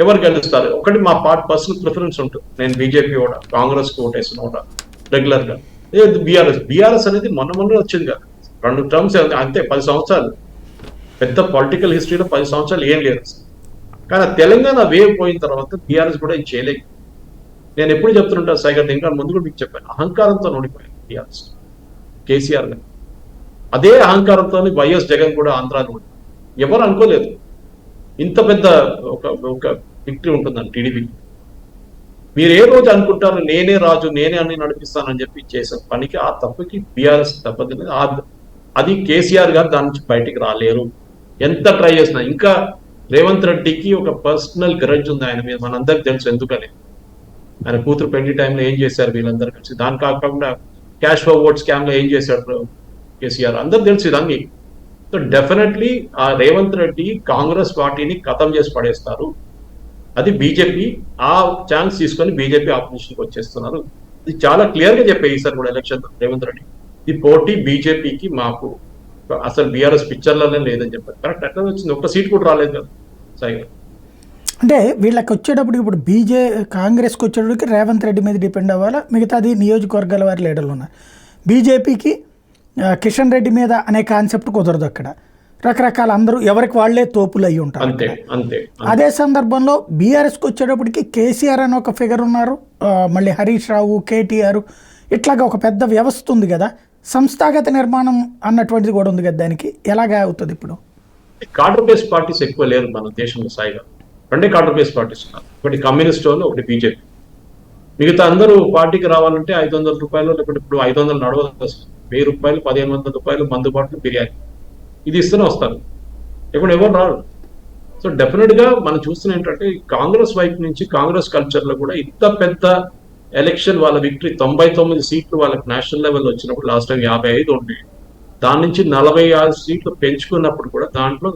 ఎవరు గెలుస్తారు? ఒకటి మా పర్సనల్ ప్రిఫరెన్స్ ఉంటుంది, నేను బీజేపీ ఓట, కాంగ్రెస్కి ఓటేసిన ఓట రెగ్యులర్ గా. బీఆర్ఎస్ అనేది మొన్న వచ్చింది కదా, 2 టర్మ్స్ అంతే, 10 సంవత్సరాలు, పెద్ద పొలిటికల్ హిస్టరీలో 10 సంవత్సరాలు ఏం లేదు. కానీ తెలంగాణ వేవ్ పోయిన తర్వాత బీఆర్ఎస్ కూడా ఏం చేయలేదు. నేను ఎప్పుడు చెప్తుంటాను సాగర్, ఇంకా ముందు కూడా మీకు చెప్పాను, అహంకారంతో ఓడిపోయాను బీఆర్ఎస్, కేసీఆర్ గారు. అదే అహంకారంతో వైఎస్ జగన్ కూడా ఆంధ్రాలో ఎవరు అనుకోలేదు ఇంత పెద్ద ఒక విక్టరీ ఉంటుందని టీడీపీ. మీరు ఏ రోజు అనుకుంటారు నేనే రాజు, నేనే అన్ని నడిపిస్తానని చెప్పి చేసే పనికి, ఆ తప్పుకి బీఆర్ఎస్ తప్పదు. అది కేసీఆర్ గారు దాని నుంచి బయటికి రాలేరు, ఎంత ట్రై చేసినా. ఇంకా రేవంత్ రెడ్డికి ఒక పర్సనల్ గ్రడ్జ్ ఉంది ఆయన మీద, మనందరికి తెలుసు ఎందుకని. ఆయన కూతురు పెళ్లి టైంలో ఏం చేశారు వీళ్ళందరూ కలిసి, దాని కాకుండా క్యాష్ ఫార్వర్డ్ స్కామ్ లో ఏం చేశాడు కేసీఆర్, అందరు తెలుసు ఇదన్నీ. సో డెఫినెట్లీ ఆ రేవంత్ రెడ్డి కాంగ్రెస్ పార్టీని ఖతం చేసి పడేస్తారు. అది బీజేపీ ఆ ఛాన్స్ తీసుకొని బీజేపీ ఆపోజిషన్కి వచ్చేస్తున్నారు. ఇది చాలా క్లియర్ గా చెప్పే ఈసారి కూడా ఎలక్షన్ రేవంత్ రెడ్డి ఈ పోటీ బీజేపీకి మాకు, అసలు బీఆర్ఎస్ పిక్చర్లోనే లేదని చెప్పారు. కరెక్ట్, అట్లా వచ్చింది, ఒక్క సీట్ కూడా రాలేదు కదా సాయి గారు. అంటే వీళ్ళకి వచ్చేటప్పుడు ఇప్పుడు కాంగ్రెస్కి వచ్చేటప్పటికి రేవంత్ రెడ్డి మీద డిపెండ్ అవ్వాలా, మిగతాది నియోజకవర్గాల వారి లీడర్లు ఉన్నారు. బీజేపీకి కిషన్ రెడ్డి మీద అనే కాన్సెప్ట్ కుదరదు. అక్కడ రకరకాల అందరూ ఎవరికి వాళ్లే తోపులు అయ్యి ఉంటారు. అంతే అంతే. అదే సందర్భంలో బీఆర్ఎస్కి వచ్చేటప్పటికి కేసీఆర్ అని ఒక ఫిగర్ ఉన్నారు, మళ్ళీ హరీష్ రావు, కేటీఆర్, ఇట్లాగా ఒక పెద్ద వ్యవస్థ ఉంది కదా, సంస్థాగత నిర్మాణం అన్నటువంటిది కూడా ఉంది కదా, దానికి ఎలాగా అవుతుంది ఇప్పుడు? కార్డర్ బేస్ పార్టీస్ ఎక్కువ లేరు మన దేశంలో సాయిగా. రెండే కార్డర్ బేస్ పార్టీస్ ఉన్నారు, ఒకటి కమ్యూనిస్ట్ వాళ్ళు, ఒకటి బీజేపీ. మిగతా అందరూ పార్టీకి రావాలంటే 500 రూపాయలు, లేకపోతే ఇప్పుడు 500 నడవదు, 1000 రూపాయలు, 1500 రూపాయలు మందుబాటులో బిర్యానీ ఇది ఇస్తూనే వస్తారు, ఇప్పుడు ఎవరు రారు. సో డెఫినెట్ గా మనం చూస్తున్న ఏంటంటే కాంగ్రెస్ వైపు నుంచి కాంగ్రెస్ కల్చర్ లో కూడా ఇంత పెద్ద ఎలక్షన్ వాళ్ళ విక్టరీ 99 సీట్లు వాళ్ళకి నేషనల్ లెవెల్ వచ్చినప్పుడు, లాస్ట్ టైం 55 ఉండే, దాని నుంచి 46 సీట్లు పెంచుకున్నప్పుడు కూడా దాంట్లో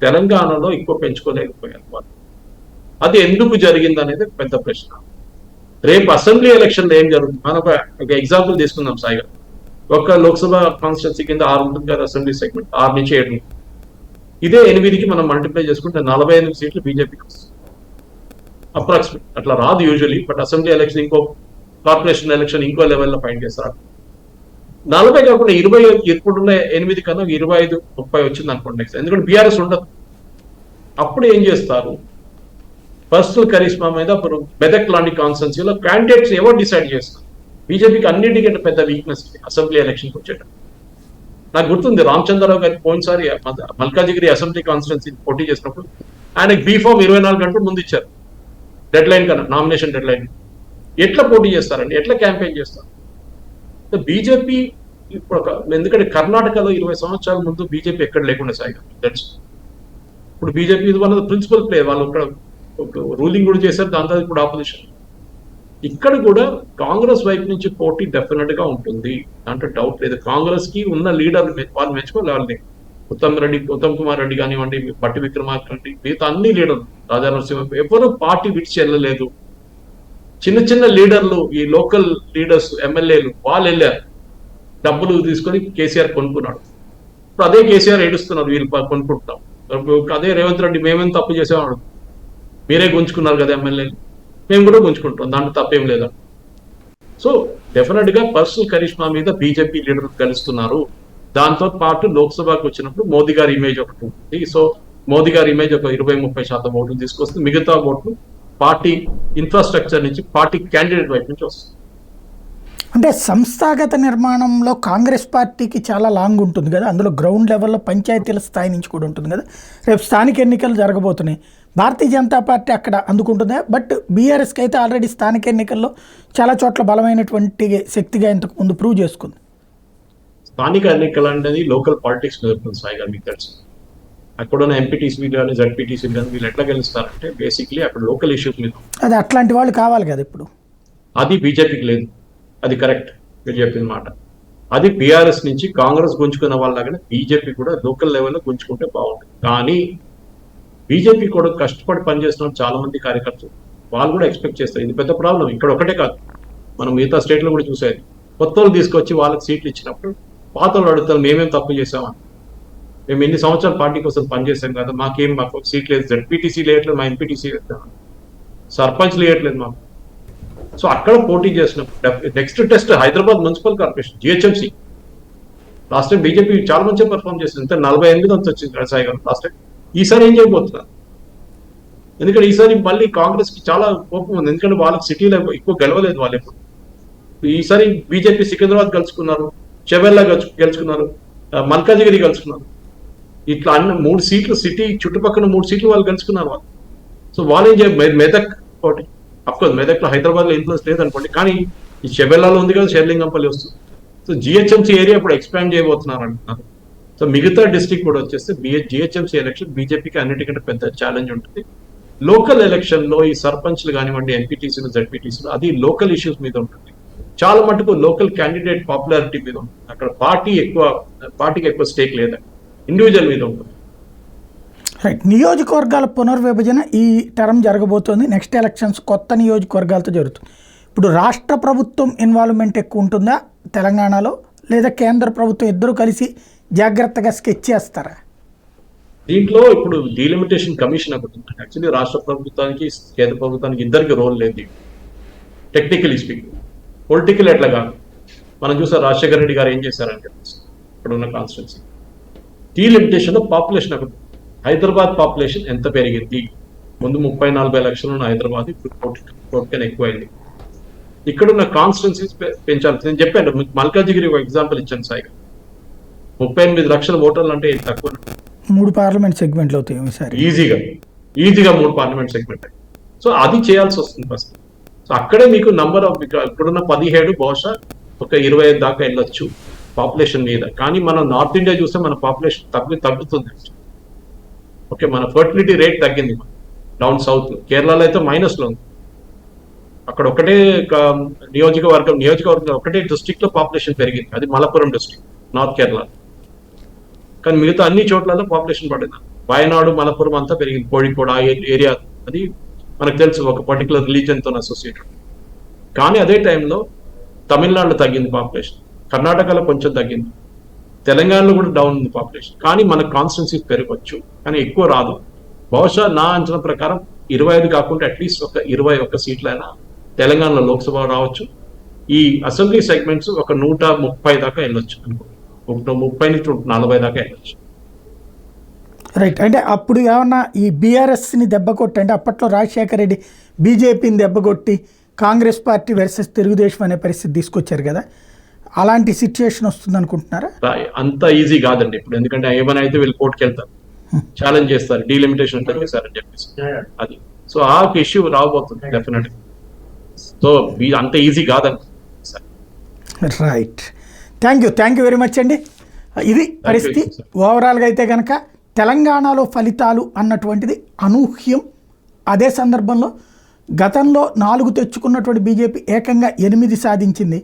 తెలంగాణలో ఎక్కువ పెంచుకోలేకపోయారు వాళ్ళు. అది ఎందుకు జరిగింది అనేది పెద్ద ప్రశ్న. రేపు అసెంబ్లీ ఎలక్షన్ లో ఏం జరుగుతుంది, మనం ఒక ఎగ్జాంపుల్ తీసుకుందాం సాయి గారు. ఒక లోక్సభ కాన్స్టిట్యున్సీ కింద 6 ఉంటుంది కదా అసెంబ్లీ సెగ్మెంట్, 6 నుంచి 7. ఇదే 8కి మనం మల్టిప్లై చేసుకుంటే 48 సీట్లు బీజేపీకి వస్తుంది అప్రాక్సిమేట్. అట్లా రాదు యూజువలీ, బట్ అసెంబ్లీ ఎలక్షన్ ఇంకో, కార్పొరేషన్ ఎలక్షన్ ఇంకో లెవెల్లో ఫైండ్ చేస్తారు. 40 కాకుండా 20, ఇప్పుడున్న 8 కన్నా 25, 30 వచ్చింది అనుకోండి నెక్స్ట్, ఎందుకంటే బీఆర్ఎస్ ఉండదు. అప్పుడు ఏం చేస్తారు, పర్సనల్ కరిష్మా మీద ఇప్పుడు మెదక్ లాంటి కాన్స్టిట్యున్సీలో క్యాండిడేట్స్ ఎవరు డిసైడ్ చేస్తారు. బీజేపీకి అన్నిటికంటే పెద్ద వీక్నెస్ అసెంబ్లీ ఎలక్షన్కి వచ్చేటప్పుడు. నాకు గుర్తుంది రామచంద్రరావు గారి పోయినసారి మల్కాజిగిరి అసెంబ్లీ కాన్స్టిట్యున్సీ పోటీ చేసినప్పుడు ఆయనకి బీఫామ్ 24 గంటలు ముందు ఇచ్చారు, డెడ్ లైన్ కన్నా, నామినేషన్ డెడ్ లైన్. ఎట్లా పోటీ చేస్తారండి, ఎట్లా క్యాంపెయిన్ చేస్తారు బీజేపీ ఇప్పుడు? ఎందుకంటే కర్ణాటకలో 20 సంవత్సరాల ముందు బీజేపీ ఎక్కడ లేకుండా సాయి తెలుసు. ఇప్పుడు బీజేపీ ఇది వాళ్ళ ప్రిన్సిపల్ ప్లే, వాళ్ళు ఇక్కడ రూలింగ్ కూడా చేశారు, దాంతో ఇప్పుడు ఆపోజిషన్. ఇక్కడ కూడా కాంగ్రెస్ వైపు నుంచి పోటీ డెఫినెట్ గా ఉంటుంది, దాంట్లో డౌట్ లేదు. కాంగ్రెస్ కి ఉన్న లీడర్ వాళ్ళు మెచ్చుకోవాలి వాళ్ళని, ఉత్తమ్ కుమార్ రెడ్డి కానివ్వండి, బట్టి విక్రమార్క రెడ్డి, మిగతా అన్ని లీడర్లు, రాజా నరసింహ, ఎవరు పార్టీ విడిచి వెళ్ళలేదు. చిన్న చిన్న లీడర్లు, ఈ లోకల్ లీడర్స్, ఎమ్మెల్యేలు వాళ్ళు వెళ్ళారు, డబ్బులు తీసుకొని కేసీఆర్ కొనుక్కున్నాడు. ఇప్పుడు అదే కేసీఆర్ ఏడుస్తున్నారు, వీళ్ళు కొనుక్కుంటున్నాం. అదే రేవంత్ రెడ్డి మేమేం తప్పు చేసేవాడు, మీరే గుంజుకున్నారు కదా ఎమ్మెల్యేలు, మేము కూడా గుంజుకుంటాం, దాంట్లో తప్పేం లేదా. సో డెఫినెట్ గా పర్సనల్ కరిష్మా మీద బీజేపీ లీడర్లు కలుస్తున్నారు. దాంతో పాటు లోక్సభకు వచ్చినప్పుడు మోదీ గారి ఇమేజ్ ఒకటి ఉంటుంది. సో మోదీ గారి ఇమేజ్ ఒక 20-30% ఓట్లు తీసుకొస్తుంది, మిగతా ఓట్లు పార్టీ ఇన్ఫ్రాస్ట్రక్చర్ నుంచి, పార్టీ క్యాండిడేట్ వైపు నుంచి వస్తుంది. అంటే సంస్థాగత నిర్మాణంలో కాంగ్రెస్ పార్టీకి చాలా లాంగ్ ఉంటుంది కదా, అందులో గ్రౌండ్ లెవెల్లో పంచాయతీల స్థాయి నుంచి కూడా ఉంటుంది కదా. రేపు స్థానిక ఎన్నికలు జరగబోతున్నాయి, భారతీయ జనతా పార్టీ అక్కడ అందుకుంటుందా? బట్ బీఆర్ఎస్కి అయితే ఆల్రెడీ స్థానిక ఎన్నికల్లో చాలా చోట్ల బలమైనటువంటి శక్తిగా ఇంతకు ముందు ప్రూవ్ చేసుకుంది. స్థానిక ఎన్నికలు అనేది లోకల్ పాలిటిక్స్ జరుగుతుంది సాయి గారు, మీకు తెలుసు. అక్కడున్న ఎంపీటీసీ కానీ జడ్పీటీసీ కానీ వీళ్ళు ఎట్లా గెలుస్తారంటే బేసిక్లీ అక్కడ లోకల్ ఇష్యూస్ మీద. అది అట్లాంటి వాళ్ళు కావాలి కదా ఇప్పుడు. అది బీజేపీకి లేదు, అది కరెక్ట్ మీరు చెప్పిన మాట. అది బీఆర్ఎస్ నుంచి కాంగ్రెస్ గుంజుకున్న వాళ్ళగానే బీజేపీ కూడా లోకల్ లెవెల్లో గుంజుకుంటే బాగుంటుంది. కానీ బీజేపీ కూడా కష్టపడి పనిచేస్తున్న చాలా మంది కార్యకర్తలు, వాళ్ళు కూడా ఎక్స్పెక్ట్ చేస్తారు. ఇది పెద్ద ప్రాబ్లం, ఇక్కడ ఒకటే కాదు, మనం మిగతా స్టేట్లో కూడా చూసేది. కొత్త వాళ్ళు తీసుకొచ్చి వాళ్ళకి సీట్లు ఇచ్చినప్పుడు పాత వాళ్ళు అడుగుతారు, మేమేం తప్పు చేసామని. మేము ఎన్ని సంవత్సరాలు పార్టీ కోసం పనిచేసాం కదా, మాకు సీట్ లేదు, జడ్పీటీసీ లేయట్లేదు, మా ఎంపీటీసీ సర్పంచ్ లేయట్లేదు మాకు. సో అక్కడ పోటీ చేసినప్పుడు next test Hyderabad municipal corporation, GHMC. Last time BJP చాలా మంచిగా పర్ఫామ్ చేసింది, అంతే 48 అంత వచ్చింది సాయి గారు లాస్ట్ టైం. ఈసారి ఏం చేయబోతున్నారు, ఎందుకంటే ఈసారి మళ్ళీ కాంగ్రెస్ కి చాలా కోపం ఉంది, ఎందుకంటే వాళ్ళకి సిటీలో ఎక్కువ గెలవలేదు వాళ్ళు ఎప్పుడు. ఈసారి బీజేపీ సికింద్రాబాద్ గెలుచుకున్నారు, చెవెల్లా గెలుచుకున్నారు, మల్కాజిగిరి గెలుచుకున్నారు. ఇట్లా అన్ని 3 సీట్లు, సిటీ చుట్టుపక్కల 3 సీట్లు వాళ్ళు గెలుచుకున్నారు వాళ్ళు. సో వాళ్ళు ఏం చేయాలి, మెదక్ ఒకటి, అఫ్కోర్స్ మెదక్లో హైదరాబాద్ లో ఇన్ఫ్లుయెన్స్ లేదనుకోండి, కానీ ఈ చెవెల్లాలో ఉంది కదా, షెర్లింగంపల్లి వస్తుంది. సో జిహెచ్ఎంసీ ఏరియా ఇప్పుడు ఎక్స్పాండ్ చేయబోతున్నారు అంటున్నారు. సో మిగతా డిస్ట్రిక్ట్ కూడా వచ్చేస్తే జిహెచ్ఎంసీ ఎలక్షన్ బీజేపీకి అన్నిటికంటే పెద్ద ఛాలెంజ్ ఉంటుంది. లోకల్ ఎలక్షన్ లో ఈ సర్పంచ్లు కానివ్వండి, ఎంపీటీసీలు, జడ్పీటీసీలు, అది లోకల్ ఇష్యూస్ మీద ఉంటుంది. చాలా మటుకు లోకల్ క్యాండిడేట్ పాపులారిటీ మీద ఉంటుంది. అక్కడ పార్టీకి ఎక్కువ స్టేక్ లేదా, ఇండివిజువల్ మీద ఉంటుంది. రైట్. నియోజకవర్గాల పునర్విభజన ఈ టర్మ్ జరగబోతోంది. నెక్స్ట్ ఎలక్షన్స్ కొత్త నియోజకవర్గాలతో జరుగుతుంది. ఇప్పుడు రాష్ట్ర ప్రభుత్వం ఇన్వాల్వ్మెంట్ ఎక్కువ ఉంటుందా తెలంగాణలో, లేదా కేంద్ర ప్రభుత్వం ఇద్దరు కలిసి జాగ్రత్తగా స్కెచ్ చేస్తారా? దీంట్లో ఇప్పుడు డీలిమిటేషన్ కమిషన్ ఒకటి ఉంది. యాక్చువల్లీ రాష్ట్ర ప్రభుత్వానికి, కేంద్ర ప్రభుత్వానికి ఇద్దరికి రోల్ లేదు టెక్నికలీ స్పీకింగ్. పొలిటికల్ ఎట్లా కాదు. మనం చూసాం రాజశేఖర రెడ్డి గారు ఏం చేశారంటే ఇప్పుడున్న కాన్స్టిట్యున్సీ డీలిమిటేషన్ లో పాపులేషన్ ఒకటి. హైదరాబాద్ పాపులేషన్ ఎంత పెరిగింది? ముందు 30-40 లక్షలు ఉన్న హైదరాబాద్ ఇప్పుడు కోటికన్నా ఎక్కువైంది. ఇక్కడున్న కాన్స్టిట్యున్సీస్ పెంచాలి. నేను చెప్పాను, మల్కాజిగిరి ఒక ఎగ్జాంపుల్ ఇచ్చాను సాయిగా. 38 లక్షల ఓటర్లు అంటే తక్కువ. 3 పార్లమెంట్ సెగ్మెంట్లు అవుతాయి ఈసారి. ఈజీగా 3 పార్లమెంట్ సెగ్మెంట్. సో అది చేయాల్సి వస్తుంది ఫస్ట్. సో అక్కడే మీకు నంబర్ ఆఫ్, ఇప్పుడున్న 17 బహుశా ఒక 25 దాకా వెళ్ళొచ్చు పాపులేషన్ మీద. కానీ మనం నార్త్ ఇండియా చూస్తే మన పాపులేషన్ తగ్గుతుంది. ఓకే, మన ఫర్టిలిటీ రేట్ తగ్గింది డౌన్ సౌత్. కేరళలో అయితే మైనస్లో ఉంది. అక్కడ ఒకటే నియోజకవర్గం ఒకటే డిస్ట్రిక్ట్ లో పాపులేషన్ పెరిగింది, అది మలపురం డిస్ట్రిక్ట్, నార్త్ కేరళ. కానీ మిగతా అన్ని చోట్లలో పాపులేషన్ పడింది. వయనాడు, మలపురం అంతా పెరిగింది. కోഴിക്കോട് ఆ ఏరియా, అది మనకు తెలుసు ఒక పర్టికులర్ రిలీజన్తో అసోసియేటెడ్. కానీ అదే టైంలో తమిళనాడులో తగ్గింది పాపులేషన్, కర్ణాటకలో కొంచెం తగ్గింది, తెలంగాణలో కూడా డౌన్ ఉంది పాపులేషన్. కానీ మన కాన్స్టిట్యున్సీ పెరగవచ్చు, కానీ ఎక్కువ రాదు. బహుశా నా అంచనా ప్రకారం 25 కాకుండా అట్లీస్ట్ ఒక 21 సీట్లైనా తెలంగాణలో లోక్సభ రావచ్చు. ఈ అసెంబ్లీ సెగ్మెంట్స్ ఒక 130 దాకా వెళ్ళొచ్చు అనుకో, 30 నుంచి 40 దాకా వెళ్ళొచ్చు. రైట్. అంటే అప్పుడు ఏమన్నా ఈ బీఆర్ఎస్ని దెబ్బ కొట్టి, అంటే అప్పట్లో రాజశేఖర రెడ్డి బీజేపీని దెబ్బ కొట్టి కాంగ్రెస్ పార్టీ వర్సెస్ తెలుగుదేశం అనే పరిస్థితి తీసుకొచ్చారు కదా, అలాంటి సిచ్యుయేషన్ వస్తుంది అనుకుంటున్నారా? అంత ఈజీ కాదండి ఇప్పుడు. ఎందుకంటే ఏమైనా అయితే వీళ్ళు కోర్టుకి వెళ్తారు, ఛాలెంజ్ చేస్తారు, డీలిమిటేషన్ ఎంత చేశారని చెప్పేసి. అది సో ఆ ఇష్యూ రాబోతుంది డెఫినెట్. సో అంత ఈజీ కాదండి. Right. Thank you very much అండి. ఇది పరిస్థితి. ఓవరాల్గా అయితే కనుక తెలంగాణలో ఫలితాలు అన్నటువంటిది అనూహ్యం. అదే సందర్భంలో గతంలో 4 తెచ్చుకున్నటువంటి బీజేపీ ఏకంగా 8 సాధించింది.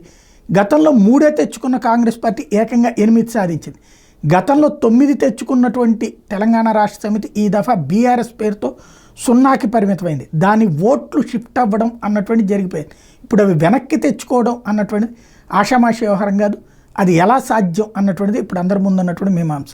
గతంలో 3 తెచ్చుకున్న కాంగ్రెస్ పార్టీ ఏకంగా 8 సాధించింది. గతంలో 9 తెచ్చుకున్నటువంటి తెలంగాణ రాష్ట్ర సమితి ఈ దఫా బీఆర్ఎస్ పేరుతో 0కి పరిమితమైంది. దాని ఓట్లు షిఫ్ట్ అవ్వడం అన్నటువంటి జరిగిపోయింది. ఇప్పుడు అవి వెనక్కి తెచ్చుకోవడం అన్నటువంటిది ఆషామాషి వ్యవహారం కాదు. అది ఎలా సాధ్యం అన్నటువంటిది ఇప్పుడు అందరి ముందు ఉన్నటువంటి మీమాంస.